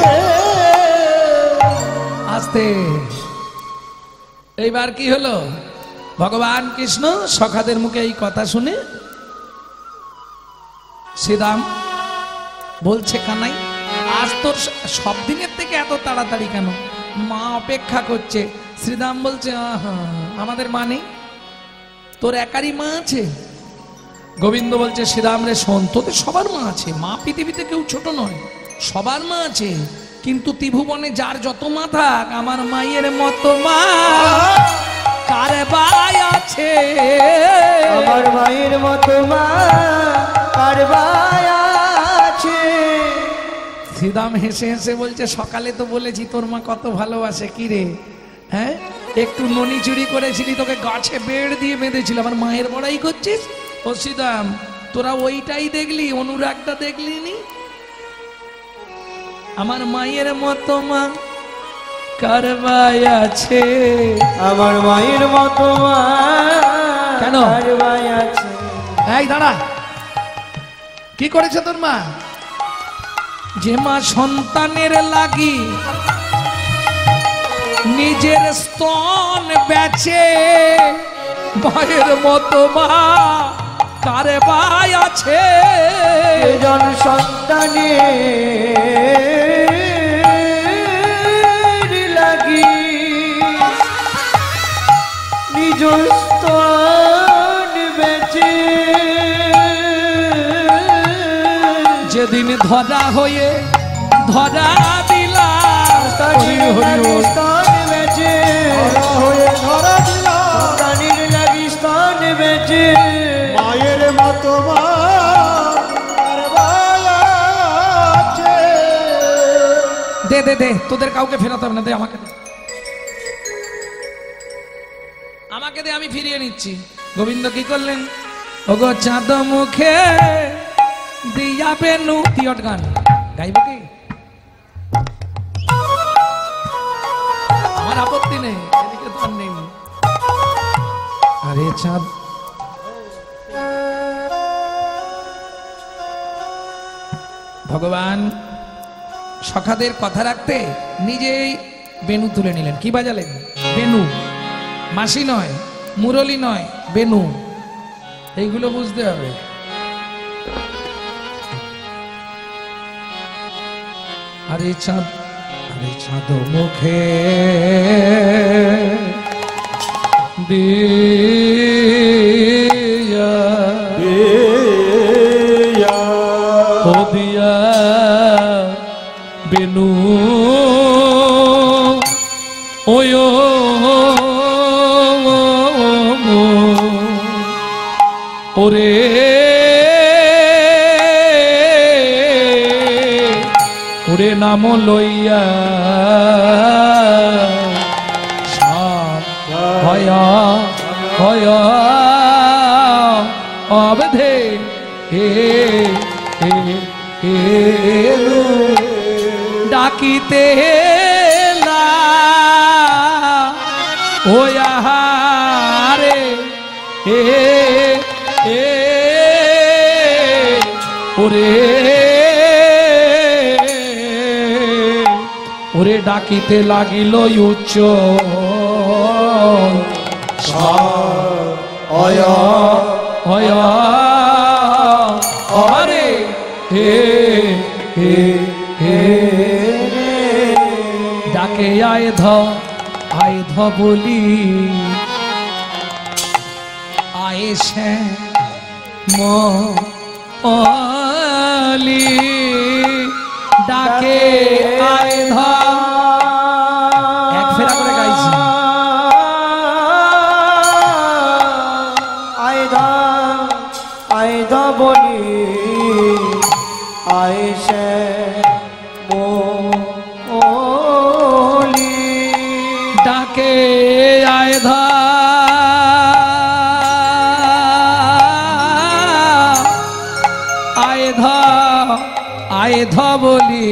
আস্তে এইবার কি হলো? ভগবান কৃষ্ণ সখাদের মুখে এই কথা শুনে শ্রীরাম বলছে, কানাই আজ তোর সব দিনের থেকে এত তাড়াতাড়ি কেন? মা অপেক্ষা করছে। শ্রীরাম বলছে, আহা, আমাদের মা নেই? তোর একারই মা আছে? গোবিন্দ বলছে, শ্রীরাম রে শোন, তোদের সবার মা আছে, মা পৃথিবীতে কেউ ছোট নয়, সবার মা আছে, কিন্তু ত্রিভুবনে যার যত মা থাক, আমার মায়ের মতো মা কার ভাই আছে? আমার মায়ের মতো মা কার ভাই আছে? শ্রীরাম হেসে হেসে বলছে, সকালে তো বলেছি তোর মা কত ভালোবাসে। কি রে, হ্যাঁ, একটু ননি চুরি করেছিলি, তোকে গাছে বেড় দিয়ে বেঁধেছিল, আমার মায়ের বড়াই করছিস? ও শ্রীরাম, তোরা ওইটাই দেখলি, অনুরাগটা দেখলি নি? আমার মায়ের মতো মা কার ভাই আছে? আমার মায়ের মতো মা কেন? কার ভাই আছে? এই দাঁড়া, কি করেছে তোর মা? যে মা সন্তানের লাগি নিজের স্তন বেচে, ভাইয়ের মতো মা কার ভাই আছে? জন সন্তানে লাগি নিজ স্তন বেচে, যেদিন ধরা হয়ে ধরা দিলা, স্তন বেচে হয়ে ধরা দিলা সন্তানের লাগি স্তন বেচে, মায়ের মতো মা কার ভাই আছে? দে দে দে, তোদের কাউকে ফেরাতে হবে না, দে আমাকে দে, আমাকে দে, আমি ফিরিয়ে নিচ্ছি। গোবিন্দ কি করলেন? ওগো চাঁদ মুখে দিয়া বেনু, তিয়ট গান গাইব কি? আমার আপত্তি নেই, এদিকে তো আর নেই। আরে চাঁদ, ভগবান সখাদের কথা রাখতে নিজেই বেনু তুলে নিলেন। কি বাজালেন? বেনু। মাসি নয়, মুরলি নয়, বেনু। এইগুলো বুঝতে হবে। আরে চাঁদ, আরে চাঁদ মুখে দিয়া ও দিয়া বেনু ওয় ওরে ওরে নাম লইয়া হয়া হয়া অবধে হে হে হে ডাকিতে লা ওয়া রে হে হে ওরে ওরে ডাকিতে লাগিল উচ্চ অয়া হয়া অরে হে হে হে ডাকে আয় ধ বলি আয়ে সে মলি ডাকে আয় ধ, এক ফেরা করে গাইছি। আয় ধ বলি আয় সে মলি ধবলি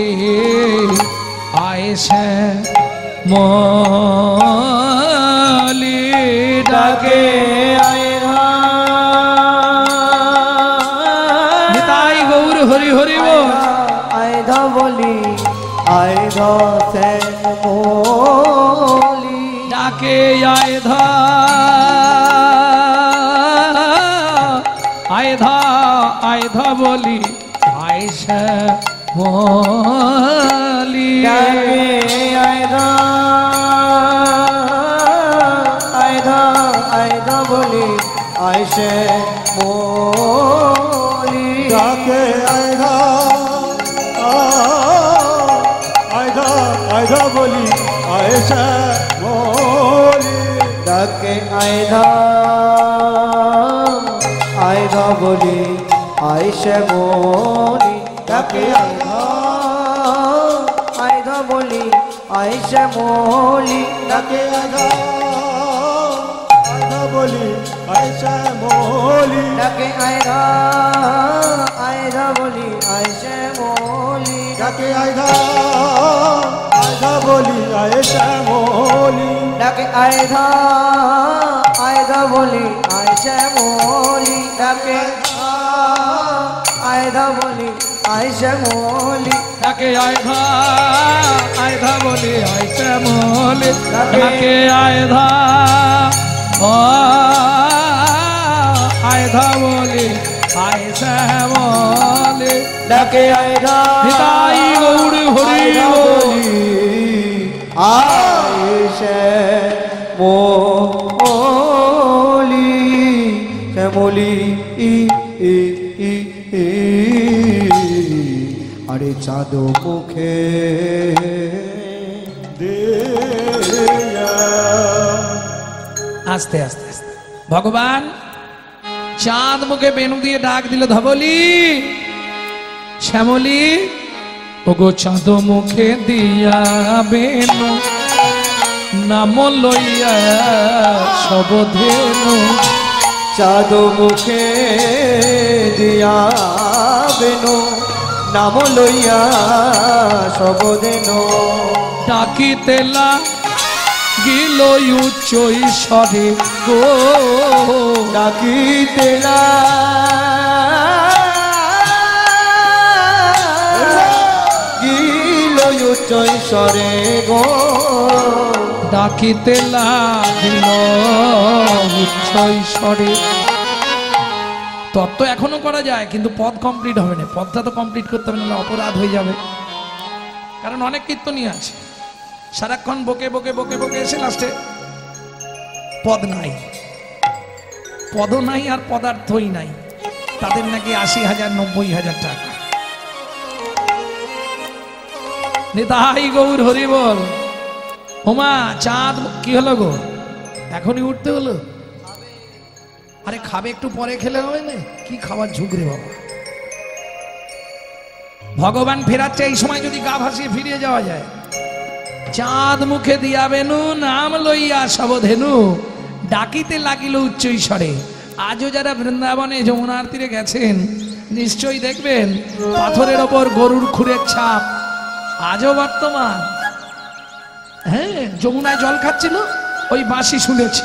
আয় শ্যামলি ডাকে নিতাই গৌর হরি হরি বল আয় ধবলি আয় শ্যামলি ডাকে আয় ধবলি আয় শ্যামলি ডাকে আয় ধবলি আয় শ্যামলি ডাকে আয়ধা বলি আয়সা বলি ডাকে আয়ধা বলি আয় শ্যামলি ডাকে আয়ধা বলি আয় শ্যামলি ডাকে আয়ধা বলি আয়সা বলি ডাকে আয়ধা বলি আয় শ্যামলি ডাকে আয়ধা বলি আয়সা বলি ডাকে আয়ধা বলি আয় শ্যামলি ডাকে আয়ধা বলি আয় শ্যামলি ডাকে আয়ধা বলি আয় শ্যামলি ডাকে আয়ধা বলি আয় শ্যামলি ডাকে আয়ধা নিতাই গৌর হরি বলি আয় শ্যামলি শ্যামলি আরে চাঁদ মুখে আস্তে আস্তে আস্তে ভগবান চাঁদ মুখে বেনু দিয়ে ডাক দিল ধবলি শ্যামলি ওগো চাঁদ মুখে দিয়া বেনু নাম লইয়া সবধেনু চাঁদ মুখে দিয়া বেনু নাম লইয়া সবদিন ডাকিতেলা গিল উচ্চ ঈশ্বরে গো ডাকিতেলা গিল উচ্চ ঈশ্বরে গো ডাকিতেলা গিল উচ্চ ঈশ্বরে তত্ত্ব এখনো করা যায় কিন্তু পদ কমপ্লিট হবে না পদটা তো কমপ্লিট করতে হবে না অপরাধ হয়ে যাবে কারণ অনেক কীর্তনই আছে সারাক্ষণ বকে বকে বকে বকে এসে লাস্টে পদ নাই পদও নাই আর পদার্থই নাই তাদের নাকি ৮০,০০০ ৯০,০০০ টাকা নিতাই গৌর হরি বল ওমা চাঁদ কি হলো গো এখনই উঠতে হলো আরে খাবে একটু পরে খেলে হবে না কি খাবার ঝুঁকরে বাবা ভগবান ফেরাচ্ছে এই সময় যদি গা ভাসিয়ে ফিরে যাওয়া যায় চাঁদ মুখে দিয়া বেনু নাম লইয়া সবধেনু ডাকিতে লাগিল উচ্চ ঈশ্বরে আজও যারা বৃন্দাবনে যমুনার তীরে গেছেন নিশ্চয়ই দেখবেন পাথরের ওপর গরুর খুরের ছাপ আজও বর্তমান হ্যাঁ যমুনায় জল খাচ্ছিল ওই বাঁশি শুনেছে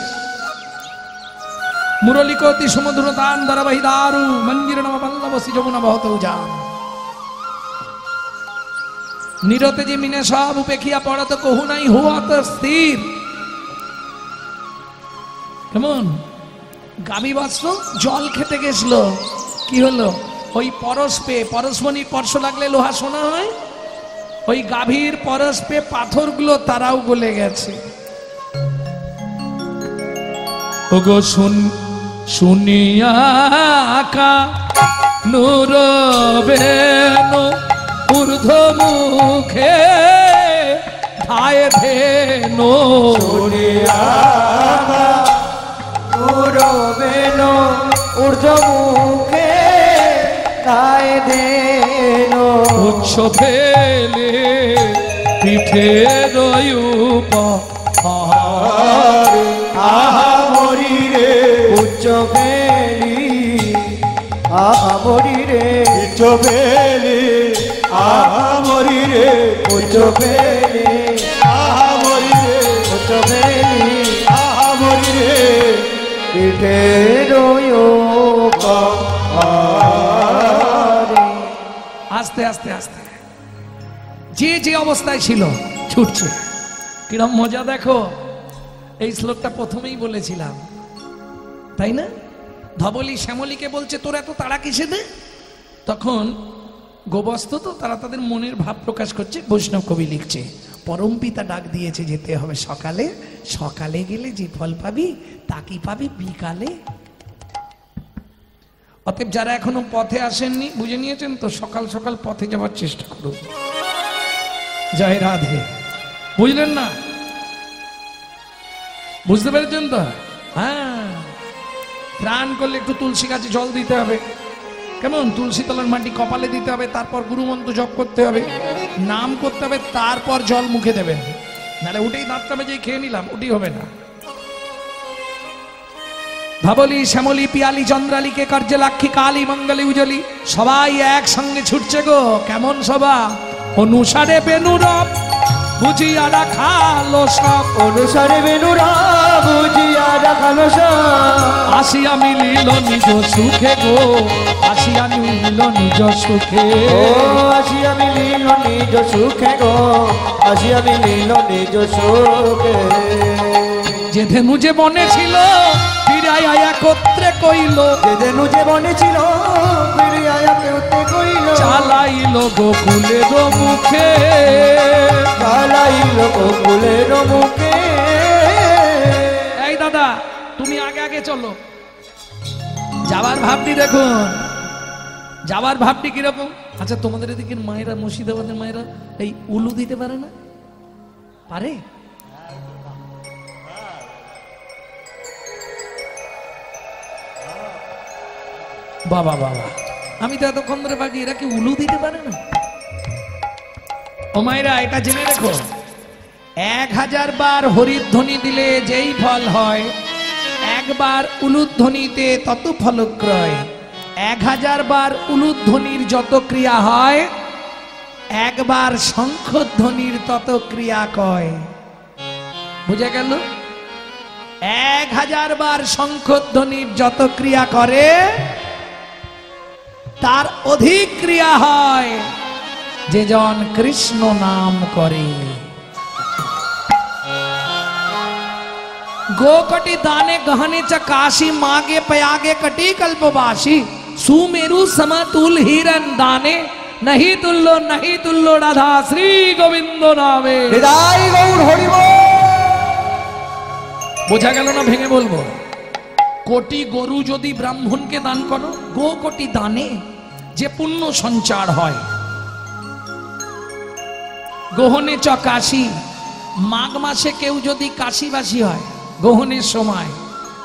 মুরলিকতি সমুদ্র দান দারাবাহী দারু মন্দির নম পল্লবসি যমুনা বহত যান নিরতে যে মিনে সব উপেক্ষিয়া পড়ত কহু নাই হুয়াত স্থির কেমন গাভী বস্ত্র জল খেতে গেছিল কি হলো ওই পরশমণি স্পর্শ লাগলে লোহা সোনা হয় ওই গাভীর পরশপে পাথরগুলো তারাও গলে গেছে ওগো শুনিয়া কা নূর বেনু ঊর্ধ্ব মুখে ধায় ধেনু শুনিয়া নূর বেনু ঊর্ধ্ব মুখে ধায় ধেনু উচ্চ ফেলে পিঠে রয়ুপ আহা মরি রে উচ্চ বেলি আহা মরি রে চবেলি আহা মরি রে উঁচু বেলি আহা মরি রে উঁচু বেলি আহা মরি রে পিঠের আস্তে আস্তে আস্তে যে যে অবস্থায় ছিল ছুটছে। কিরম মজা দেখো, এই শ্লোকটা প্রথমেই বলেছিলাম তাই না? ধবলি শ্যামলীকে বলছে তোর এত তাড়া কিসে দে? তখন গোবস্ত তো তারা তাদের মনের ভাব প্রকাশ করছে। বৈষ্ণব কবি লিখছে পরম পিতা ডাক দিয়েছে যেতে হবে সকালে, সকালে গেলে যে ফল পাবি তা কি পাবি বিকালে। অতএব যারা এখনো পথে আসেননি বুঝে নিয়েছেন তো, সকাল সকাল পথে যাওয়ার চেষ্টা করুন। জয় রাধে। বুঝলেন না? বুঝতে পেরেছেন তো? হ্যাঁ, স্নান করলে একটু তুলসী গাছে জল দিতে হবে, কেমন? তুলসী তলার মাটি কপালে দিতে হবে, তারপর গুরুমন্ত্র জপ করতে হবে, নাম করতে হবে, তারপর জল মুখে দেবেন। নাহলে উঠেই দাঁতটা বেজে খেয়ে নিলাম, উঠেই হবে না। ধবলি শ্যামলী পিয়ালি চন্দ্রালীকে কার্যলাক্ষী কালী মঙ্গলে উজলি সবাই একসঙ্গে ছুটছে গো। কেমন সভা? অনুসারে বেনুরব বুঝিয়া রাখালো সব, অনুসারে বেনুরা বুঝিয়া রাখালো সব, আসিয়া মিলিল নিজ সুখে গো, আসিয়া মিলিল নিজ সুখে। ও আসিয়া মিলিল নিজ সুখে গো, আসিয়া মিলিল নিজ সুখে। যে ধেনু যে বনে ছিল ফিরাই একত্রে কইল, যে ধেনু যে বনে ছিল ফিরিয়া একত্রে কইল, চালাইল গোকুলের মুখে, চালাইল গোকুলের মুখে। এই দাদা তুমি আগে আগে চলো, যাবার ভাবটি দেখুন, যাবার ভাবটি কিরকম। আচ্ছা তোমাদের এদিকে মায়েরা, মুর্শিদাবাদের মায়েরা এই উলু দিতে পারে না? পারে? বাবা বাবা, আমি তো এতক্ষণ ধরে বাকি এরা কি উলু দিতে পারে না? ও মায়েরা এটা জেনে রেখো, 1000 বার হরিধ্বনি দিলে যেই ফল হয়, একবার উলুধ্বনিতে তত ফলক্রয়। 1000 বার উলুধ্বনির যত ক্রিয়া হয়, একবার শঙ্খধ্বনির তত ক্রিয়া কয়। বুঝে গেল? 1000 বার শঙ্খধ্বনির যত ক্রিয়া করে, তার অধিক ক্রিয়া হয় যে জন কৃষ্ণ নাম করে। गोकटि दाने गहने च काशी मागे पयागे कटी कल्पवासी सुमेरु समतुल हिरन दाने नहीं तुल्लो राधा श्री गोविंद नामे। হৃদয় গৌর হরি বল। বোঝা গেল না? ভেঙে বলবো, কোটি গরু যদি ব্রাহ্মণকে দান করো, গো কোটি দানে যে পুণ্য সঞ্চার হয়। গহনে চ কাশী, মাঘ মাসে কেউ যদি কাশীবাসী হয়, গ্রহণের সময়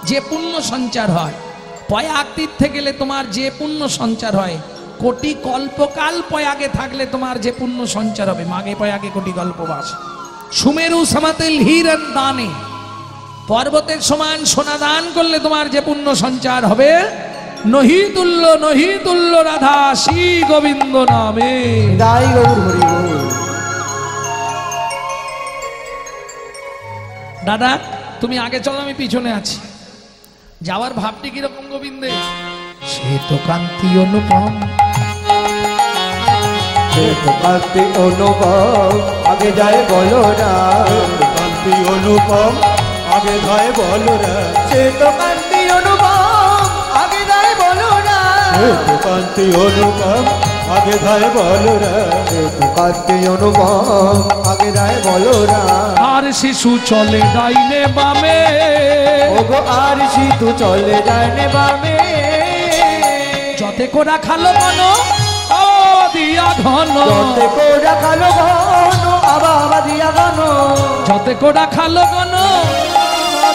যে পুণ্য সঞ্চার হয়, প্রয়াগ তীর্থে গেলে তোমার যে পুণ্য সঞ্চার হয়, কোটি কল্পকাল প্রয়াগে থাকলে তোমার যে পুণ্য সঞ্চার হবে, মাঘে প্রয়াগে কোটি কল্পবাস। সুমেরু সমাতিল হিরণ দানে, পর্বতের সমান সোনা দান করলে তোমার যে পুণ্য সঞ্চার হবে, নহি তুল্য রাধা শ্রী গোবিন্দ নামে। হৃদয় গৌর হরি বল। দাদা তুমি আগে চলো, আমি পিছনে আছি। যাওয়ার ভাবটি কিরকম গোবিন্দে? সে তো কান্তি অনুপম, সে তো কান্তি অনুপম, আগে যায় বলো না। কান্তি অনুপম আগে যায় বলো রে, সে তো কান্তি অনুপম, আগে যায় বলো না। সে তো কান্তি অনুপম আগে যায় বলো রে, সে তো কান্তি অনুপম, আগে যায় বলো না। আর শিশু চলে ডাইনে বামে, ওগো আর শীতু চলে যায় নে বামে। যতে কোরা খালো মন ও দিয়া ঘন, যতে কোরা খালো ঘন আবা দিয়া ঘন, যতে কোরা খালো ঘন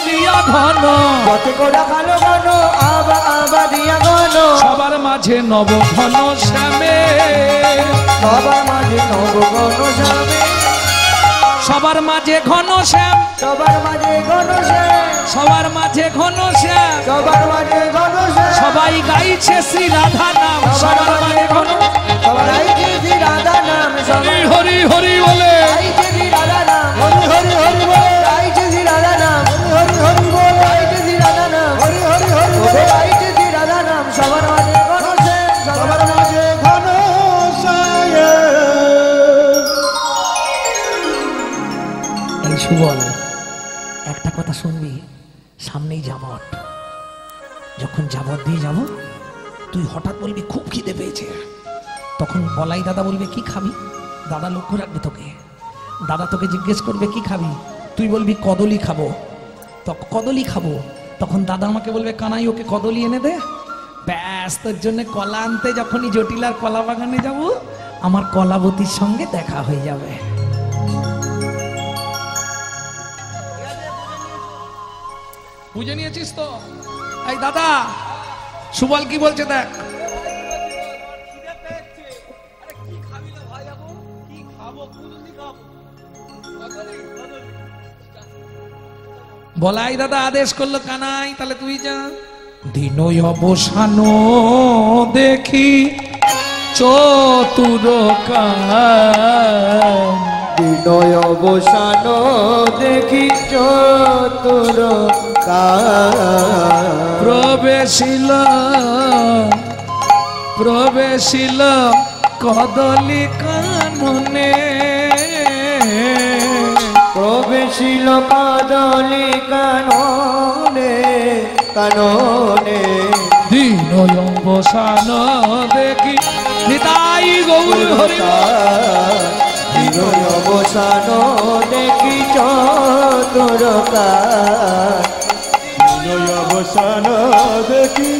দিয়া ঘন, যতে কোরা খালো ঘন আবা দিয়া ঘন। সবার মাঝে নব ঘন শ্যামে, সবার মাঝে নব ঘন শ্যামে। সবার মাঝে ঘন শ্যাম, সবার মাঝে ঘনশ্যাম, সবার মাঝে ঘন শ্যাম, সবার মাঝে ঘনশ্যাম, সবাই গাইছে শ্রী রাধা নাম, সবার মাঝে ঘন সবার গাইছে শ্রী রাধা নাম, সবার হরি হরি বলে গাইছে শ্রী রাধা নাম, হরি হরি হরি বলে গাইছে শ্রী রাধা নাম, হরি হরি বলে গাইছে শ্রী রাধা নাম, হরি হরি হরি বলে গাইছে শ্রী রাধা নাম, সবার মাঝে ঘনশ্যাম, সবার মাঝে এই সুবল একটা কথা শুনবি, সামনেই যাবট, যখন যাবট দিয়ে যাব তুই হঠাৎ বলবি খুব খিদে পেয়েছে, তখন বলাই দাদা বলবে কি খাবি, দাদা লক্ষ্য রাখবে তোকে, দাদা তোকে জিজ্ঞেস করবে কি খাবি, তুই বলবি কদলি খাবো, তো কদলি খাবো, তখন দাদা আমাকে বলবে কানাই ওকে কদলি এনে দে, ব্যাস তোর জন্য কলা আনতে যখনই জটিলার কলা বাগানে যাব আমার কলাবতীর সঙ্গে দেখা হয়ে যাবে। বুঝে নিয়েছিস তো? এই দাদা সুবল কি বলছে দেখ, বলাই দাদা আদেশ করলো কানাই তাহলে তুই যা। দিনই অবসান দেখি চতুর বিনয় অবসান দেখি চতুর প্রবেশিল প্রবেশিল কদলি কাননে, প্রবেশিল কদলি কাননে কাননে, দিনই অবসান দেখি নিতাই গৌর হরি, বিনয় অবসান দেখি চতুর বিনয় অবসান দেখি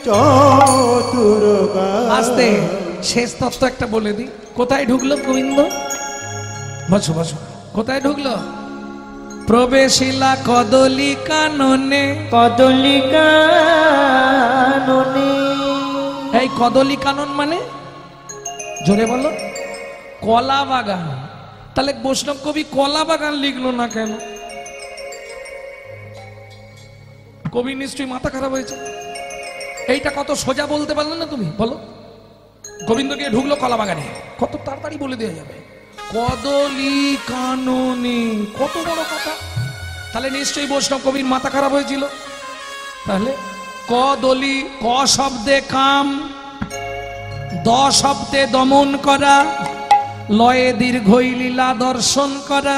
চতুর। আস্তে শেষ তত্ত্ব একটা বলে দি, কোথায় ঢুকলো গোবিন্দ, বসো বসো, কোথায় ঢুকলো, প্রবেশিলা কদলি কাননে, কদলি কাননে, এই কদলি কানন মানে জোরে বলো, কলা বাগান, তাহলে বৈষ্ণব কবি কলা বাগান লিখলো না কেন, কবি নিশ্চয়ই মাথা খারাপ হয়েছে, এইটা কত সোজা বলতে পারলে না তুমি বলো, গোবিন্দ গিয়ে ঢুকলো কলা বাগানে, কত তাড়াতাড়ি বলে দেওয়া যাবে, কদলি কাননে, কত বড় কথা, তাহলে নিশ্চয়ই বৈষ্ণব কবির মাথা খারাপ হয়েছিল, তাহলে কদলি, ক শব্দে কাম, দ শব্দে দমন করা, লয়ে দীর্ঘই লীলা দর্শন করা,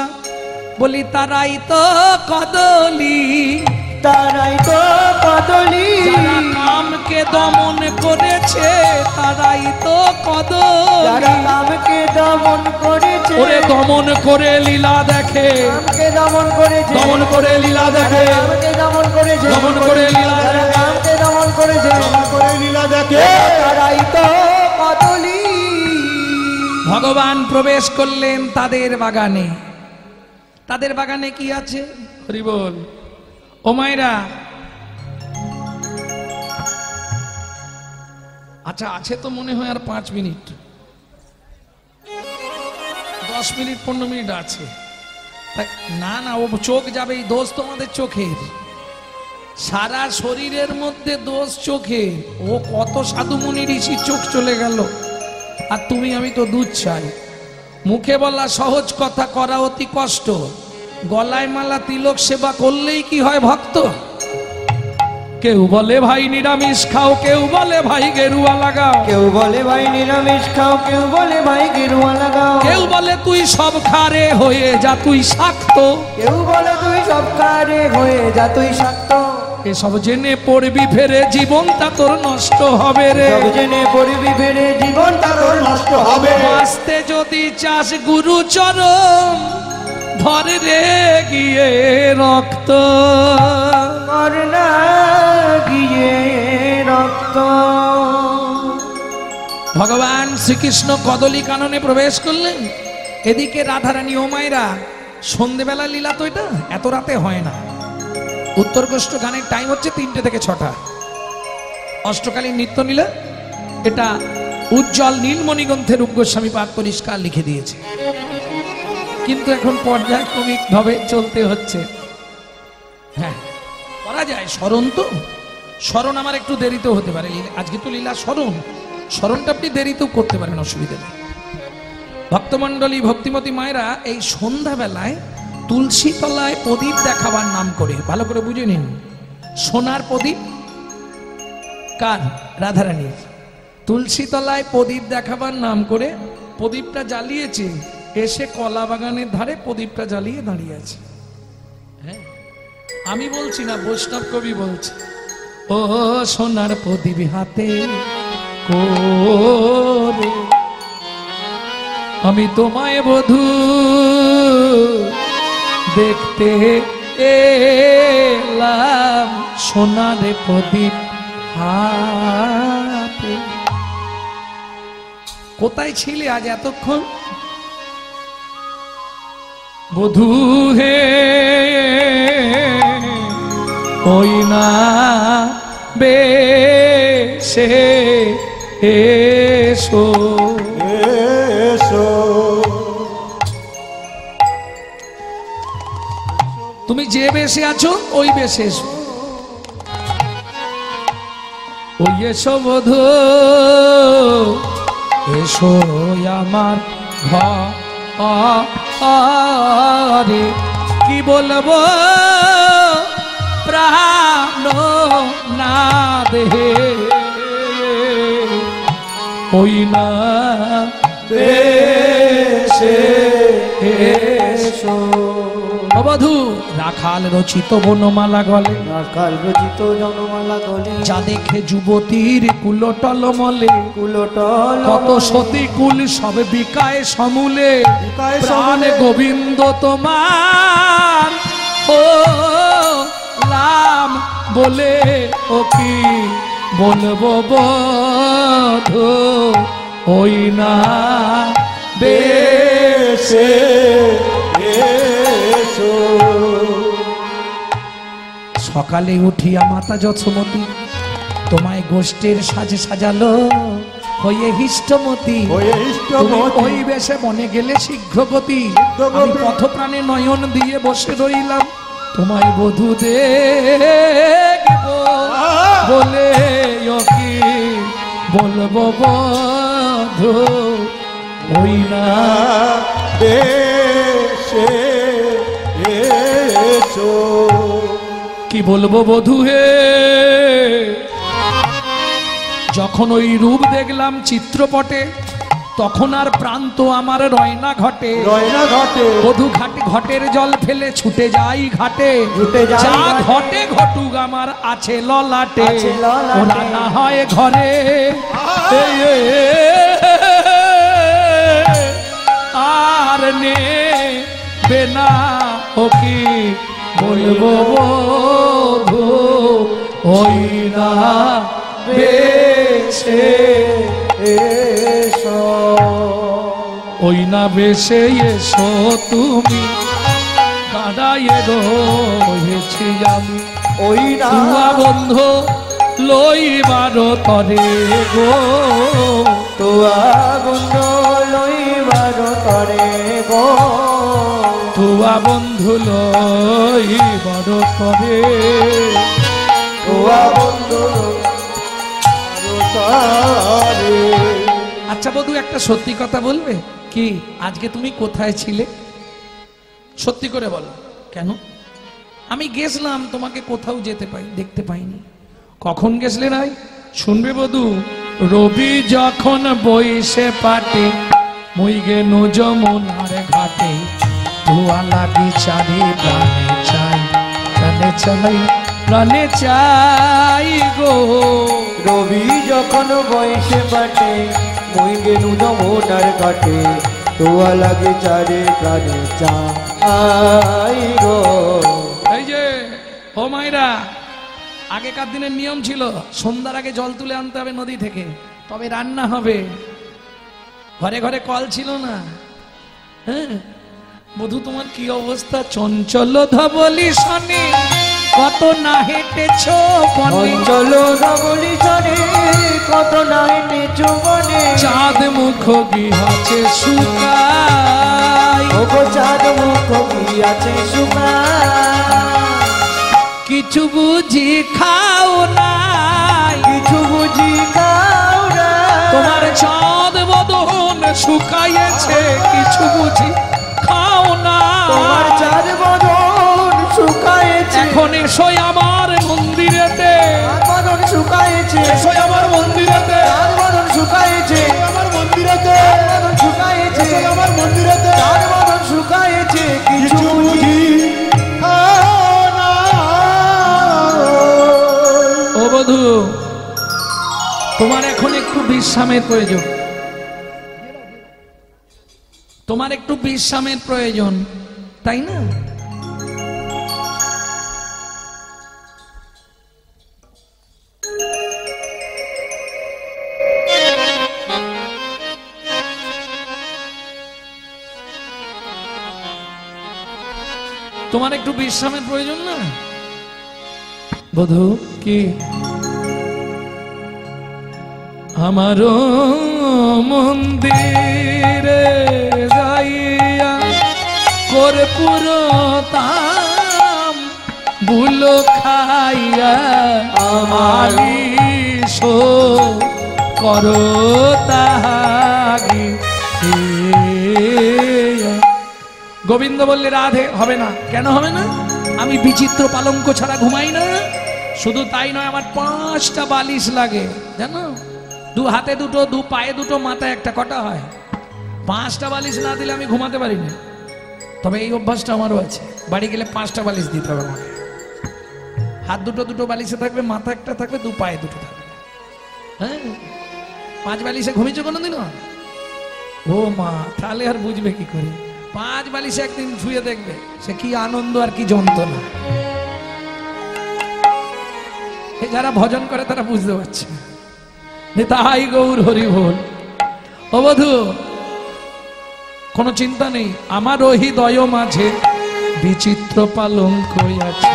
বলি তারাই তো কদলি, তারাই তো কদলি, যারা কামকে দমন করেছে তারাই তো যারা কদলি, কামকে দমন করেছে, ওরে দমন করে লীলা দেখে, কামকে দমন করেছে, দমন করে লীলা দেখে, কামকে দমন করেছে, দমন করে লীলা যারা দেখে, কামকে দমন করেছে, করে লীলা দেখে, তারাই তো কদলি। ভগবান প্রবেশ করলেন তাদের বাগানে, তাদের বাগানে কি আছে হরি বল, ও মায়েরা, আচ্ছা আছে তো মনে হয় আর 5 মিনিট, 10 মিনিট 15 মিনিট আছে, না না ও চোখ যাবে, এই দোষ তোমাদের চোখের, সারা শরীরের মধ্যে দোষ চোখে, ও কত সাধু মুনি ঋষির চোখ চলে গেল, আর তুমি আমি তো দুধ চাই, মুখে বলা সহজ কথা করা অতি কষ্ট, গলায় মালা তিলক সেবা করলেই কি হয় ভক্ত, কেউ বলে ভাই নিরামিষ খাও, কেউ বলে ভাই গেরুয়া লাগাও, কেউ বলে ভাই নিরামিষ খাও, কেউ বলে ভাই গেরুয়া লাগাও, কেউ বলে তুই সব খারে হয়ে যা তুই শাক্ত, কেউ বলে তুই সব কারে হয়ে যা তুই শাক্ত, এসব জেনে পড়বি ফেরে জীবনটা তোর নষ্ট হবে রে, সব জেনে পড়বি ফেরে জীবনটা তোর নষ্ট হবে, বাঁচতে যদি চাস গুরু চরণ ধরে রে গিয়ে রক্ত, কর না গিয়ে রক্ত। ভগবান শ্রীকৃষ্ণ কদলি কাননে প্রবেশ করলেন, এদিকে রাধারানী ও মায়েরা, সন্ধেবেলা লীলা তো এটা এত রাতে হয় না, উত্তরকোষ্ঠ গানের টাইম হচ্ছে 3টে থেকে 6টা, অষ্টকালীন নৃত্য লীলা, এটা উজ্জ্বল নীলমণি গ্রন্থে রূপ গোস্বামী পাদ পরিষ্কার লিখে দিয়েছে। কিন্তু এখন পর্যায়ক্রমিক ভাবে চলতে হচ্ছে। হ্যাঁ করা যায়, স্মরণ তো, স্মরণ আমার একটু দেরিতেও হতে পারে। আজকে তো লীলা স্মরণ, স্মরণটা আপনি দেরিতেও করতে পারেন, অসুবিধা নেই। ভক্তমণ্ডলী, ভক্তিমতী মায়েরা এই সন্ধ্যাবেলায় তুলসী তলায় প্রদীপ দেখাবার নাম করে, ভালো করে বুঝে নিন, সোনার প্রদীপ কার? রাধারানীর। তুলসী তলায় প্রদীপ দেখাবার নাম করে প্রদীপটা জ্বালিয়েছে, এসে কলা বাগানের ধারে প্রদীপটা জ্বালিয়ে দাঁড়িয়ে আছে। হ্যাঁ আমি বলছি না, বৈষ্ণব কবি বলছে, ও সোনার প্রদীপ হাতে করে আমি তোমায় বধূ দেখতে এলাম, সোনার প্রদীপ হাতে। কোথায় ছিলে আজ এতক্ষণ? বধূ হে ওই না বেশে এসো, এসো তুমি যে বেশে আছো ওই বেশে এসো। ওই এসো বধূ এসো আমার ঘরে, কি বলবো প্রাণ না দেহে, ওই না বেশে এসো। বধূ রাখাল রচিত বনমালা গলে, রাখাল রচিত জনমালা গলে, যা দেখে যুবতীর কুলটল মলে, কুলটল কত সতী কুল সব বিকায় সমূলে, বিকায় প্রাণ সমূলে। গোবিন্দ তোমার ও লাম বলে, ও কি বলবো বধূ ওই না বেশে এসো। সকালে উঠিয়া মাতা যশোমতী তোমায় গোষ্ঠীর সাজে সাজালো, হয়ে হিষ্টমতী হয়ে তুমি ইষ্টমতী। ওই বেশে বনে গেলে শীঘ্রগতি, শীঘ্রগতি। আমি পথপ্রাণে নয়ন দিয়ে বসে রইলাম, তোমায় বধূ দেখবো বলে, ও কি বলবো বধূ ওই না বেশে এসো। কি বলবো বধূ হে। যখন ওই রূপ দেখলাম চিত্রপটে, তখন আর প্রান্ত আমার রয়না ঘটে, রয়না ঘটে বধূ ঘাটে ঘটের জল ফেলে ছুটে যাই ঘাটে, ছুটে যাই যা ঘাটে। ঘটে ঘটুক আমার আছে ললাটে, আছে ললাটে। ওরা না হয় ঘরে আর নে বেনা, ও কি বলবো বধূ ওই না বেশে এসো। ওই না বেশে এসো, তুমি দাঁড়াইয়ে রয়েছি আমি, ওই না তুয়া বন্ধু লইবার তরে গো, তোয়া বন্ধ লইবার তরে গো, তুয়া বন্ধু লইবার তরে। তোয়া বন্ধু তারে। আচ্ছা বধূ একটা সত্যি কথা বলবে কি, আজকে তুমি কোথায় ছিলে? সত্যি করে বলো। কেন? আমি গেছিলাম, তোমাকে কোথাও যেতে দেখতে পাইনি। কখন গেছলে নাই শুনবে বধূ? রবি যখন বইসে পাটে, মুই গেনু যমুনার ঘাটে, ধোয়া লাগি চারি প্রাণে চাই, প্রাণে চাই, প্রাণে চাই গো। রবি যখন বয়সে বাটে, মই গেলু যমুনার ঘাটে, তোয়া লাগে চারে প্রাণে চাই গো। এই যে ও মায়েরা, আগেকার দিনের নিয়ম ছিল সন্ধ্যার আগে জল তুলে আনতে হবে নদী থেকে, তবে রান্না হবে। ঘরে ঘরে কল ছিল না। হ্যাঁ বধূ তোমার কি অবস্থা? চঞ্চল ধবলি শনি কত না হেঁটেছ বনে, অঞ্চল ধবলি শনি কত না হেঁটেছো বনে, চাঁদ মুখ গিহাছে শুকাই, ওগো চাঁদ আছে সুগান। কিছু বুঝি খাও নাই, কিছু বুঝি খাও না, তোমার চাঁদ বদন শুকাইয়েছে, কিছু বুঝি খাও না, তোমার চাঁদ বদন শুকায়েছে। এখন এসো আমার মন্দিরেতে, চাঁদ বদন শুকায়েছে, এসো আমার মন্দিরেতে, চাঁদ বদন শুকায়েছে, আমার মন্দিরেতে, চাঁদ বদন শুকায়েছে, আমার মন্দিরেতে চাঁদ বদন শুকায়েছে। কিছু কিছু বুঝি বুঝি খাও না। ও বধূ, তোমার এখন একটু বিশ্রামের প্রয়োজন, তোমার একটু বিশ্রামের প্রয়োজন, তাই না? তোমার একটু বিশ্রামের প্রয়োজন না বধূ? কি আমারও মন্দিরে যাইয়া কর্পূর তাম বুলো খাইয়া মালিশ করো তাহাগি। গোবিন্দ বললে রাধে হবে না। কেন হবে না? আমি বিচিত্র পালঙ্ক ছাড়া ঘুমাই না। শুধু তাই নয়, আমার 5টা বালিশ লাগে জানো, 2 হাতে 2টো, 2 পায়ে 2টো, মাথায় একটা, কটা হয়? 5টা বালিশ না দিলে আমি ঘুমাতে পারি না। তবে এই অভ্যাসটা আমারও আছে, বাড়ি গেলে 5টা বালিশ দিতে হবে আমাকে। হাত 2টো বালিশে থাকবে, মাথা একটা থাকবে, 2 পায়ে 2টো থাকবে। হ্যাঁ, 5 বালিশে ঘুমিয়েছো কোনোদিনও? ও মা, তাহলে আর বুঝবে কি করে? 5 বালিশে একদিন শুয়ে দেখবে সে কি আনন্দ আর কি যন্ত্রণা। যারা ভজন করে তারা বুঝতে পারছে। তাই গৌর হরি বল। ও বধূ, কোনো চিন্তা নেই, আমার হৃদয় মাঝে বিচিত্র পালঙ্ক আছে,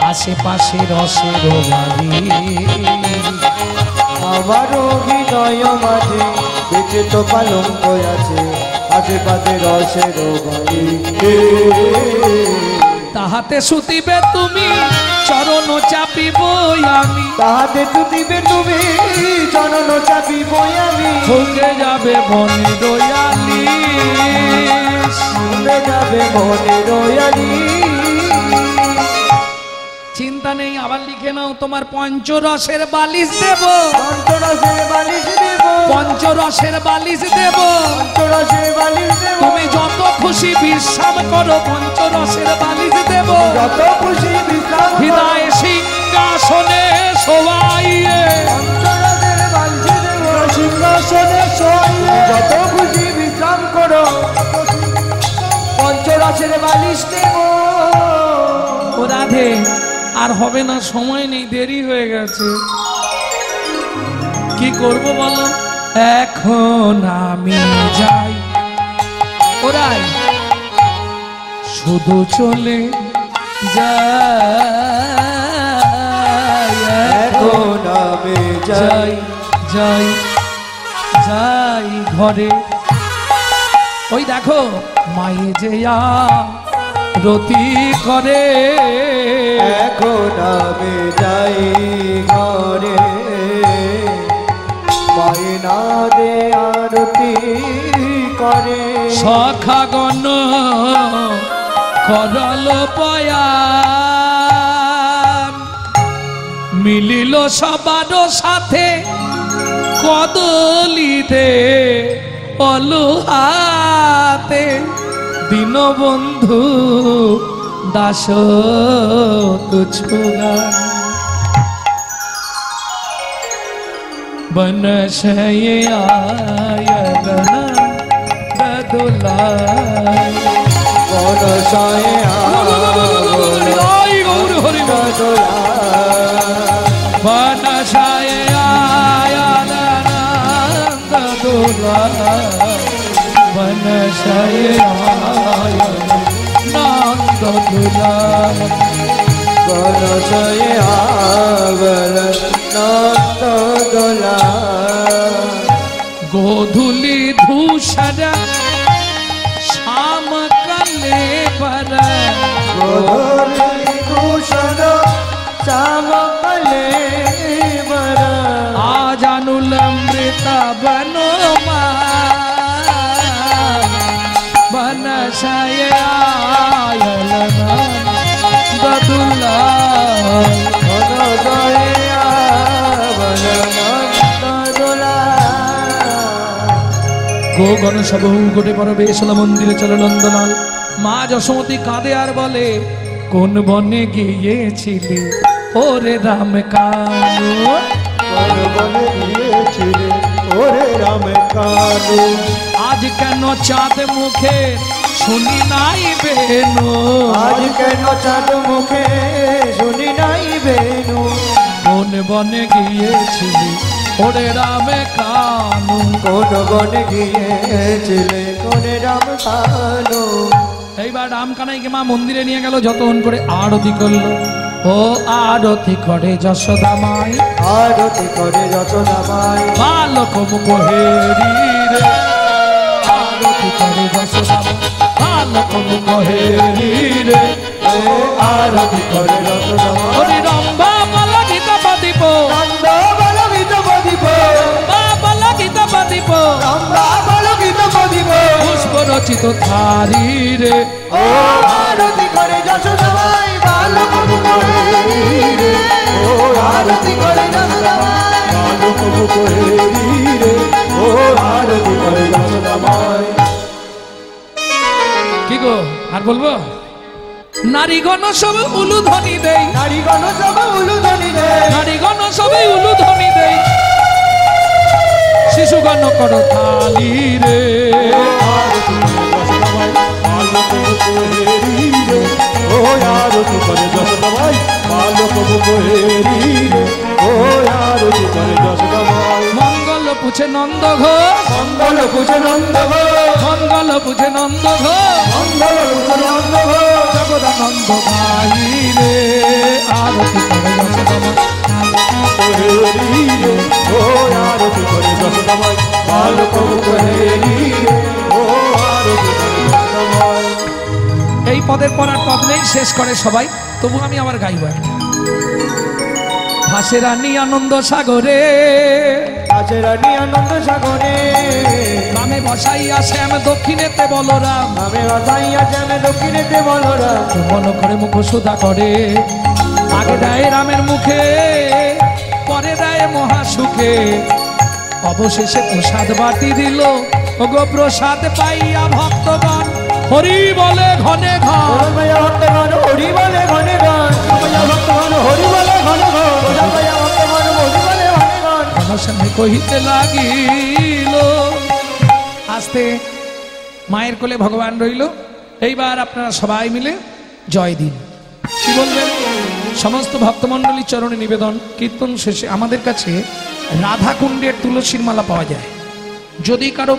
আশেপাশে রসের বাড়ি। আমার হৃদয় মাঝে বিচিত্র পালঙ্ক আছে, আশেপাশে রসের বাড়ি। তাহাতে শুতিবে তুমি, চরণ চাপিব আমি, তাহাতে তুতিবে তুমি, চরণ চাপিব আমি। ফুকে যাবে বনে রয়ালি, ফুকে যাবে বনে রয়ালি। চিন্তা নেই, আবার লিখে নাও, তোমার পঞ্চরসের বালিশ দেব, পঞ্চরসের বালিশ দেব, পঞ্চরসের বালিশ দেব, পঞ্চরসের বালিশ দেব। তুমি যত খুশি বিশ্রাম করো, পঞ্চরসের বালিশ দেব, যত খুশি বিশ্রাম করো। হৃদয় সিংহাসনে শোয়াইয়ে, পঞ্চরসের বালিশ দেব, সিংহাসনে শোয়াইয়ে। যত খুশি বিশ্রাম করো, পঞ্চরসের বালিশ দেব। ও রাধে, আর হবে না, সময় নেই, দেরি হয়ে গেছে। কি করব বলো? এখন আমি যাই, ওরাই শুধু চলে যাই, এখন আমি যাই যাই যাই ঘরে। ওই দেখো মায়ে যে রতি করে, এখন আমি যাই ঘরে। মাইনা দে আরতি করে, সখাগণ করল পয়ান, মিলিল সবার সাথে কদলিতে অলুহাতে, দীনবন্ধু দাস তুছুগান। বনশয়ে আয়তন বদলাই, বনশয়ে গৌর হরি বনশয়ে আয়তন বদলাই, বনশয়ে আয়তন বদলাই, বনশয়ে নন্দ দোলা। গোধূলি ধূসর শ্যাম কালে बरा गोधूली दूषण चावले बरा आजानुलमृत बनो बन शयलना ददुल्ला गो गण सब गोटे परवेशला मंदिरे चलो नंदलाल मा যশোমতী কাঁদে আর বলে কোন বনে গিয়েছিলে ওরে রাম কানু কোন বনে গিয়েছিলে ওরে রাম কানু আজ কেন চাঁদ মুখে শুনি নাই বেনু আজ কেন চাঁদ মুখে শুনি নাই বেনু কোন বনে গিয়েছিলে ওরে রাম কানু কোন বনে গিয়েছিলে কোন রাম কানু এইবার রাম কানাইকে মা মন্দিরে নিয়ে গেল যতন করে আরতি করলো ও আরতি করে যশোদা মাই আরতি করে যশোদা মাই বালক মুখ হেরি রে আরতি করে যশোদা মাই বালক মুখ হেরি রে আরতি করে যশোদা মাই হরি রম্বা মালা গীতা পাদিপ নন্দ বল গীত বদিব মালা গীতা পাদিপ রম্বা বল গীত বদিব পুষ্প রচিত থারি রে ও আরতি করে যশোদা মাই বালক মুখে রে ও আরতি করে যশোদা মাই বালক মুখ হেরি রে ও আরতি করে যশোদা মাই কি গো আর বলবো নারীগণ সব উলুধ্বনি দেই নারীগণ সব উলুধ্বনি দেয় নারীগণ সবে উলুধ্বনি দেই শিশুগণ কর থালি রে আরতি করে যশোদা মাই বালক মুখ হেরি রে ও আরতি করে যশোদা মাই বালক মুখ হেরি রে ও আরতি করে যশোদা মাই মঙ্গল পুছে নন্দ ঘোষ মঙ্গল পূজে নন্দ গো মঙ্গল পুছে নন্দ ঘোষ মঙ্গল পূজে নন্দ গো জগদানন্দ ভাই রে আরতি করে যশোদা মাই হেরি রে ও আরতি করে যশোদা মাই বালক মুখ হেরি রে ও আরতি করে যশোদা মাই এই পদের পর আর পদ নেই শেষ করে সবাই তবু আমি আবার গাইব একটা ভাসে রানী আনন্দ সাগরে আছে রানী আনন্দ সাগরে বামে বসাইয়া শ্যাম দক্ষিণেতে বলরাম আমি বাসাইয়া যাবে দক্ষিণেতে বলরা মন করে মুখ সুধা করে আগে দেয় রামের মুখে পরে দেয় মহাসুখে অবশেষে প্রসাদ বাটি দিল ওগো প্রসাদ পাইয়া ভক্তগণ হরি বলে ঘনে ঘন ভয়া ভক্তগণ হরি বলে ঘনে গান ভয়া ভক্তগণ হরি বলে ঘনে গান ভয়া ভক্তগণ হরি বলে ঘনে গান ঘনশ্যামে কহিতে লাগিল আস্তে মায়ের কোলে ভগবান রইল এইবার আপনারা সবাই মিলে জয় দিন কি বলবেন সমস্ত ভক্তমণ্ডলীর চরণে নিবেদন কীর্তন শেষে আমাদের কাছে রাধাকুণ্ডের তুলসীর মালা পাওয়া যায় যদি কারো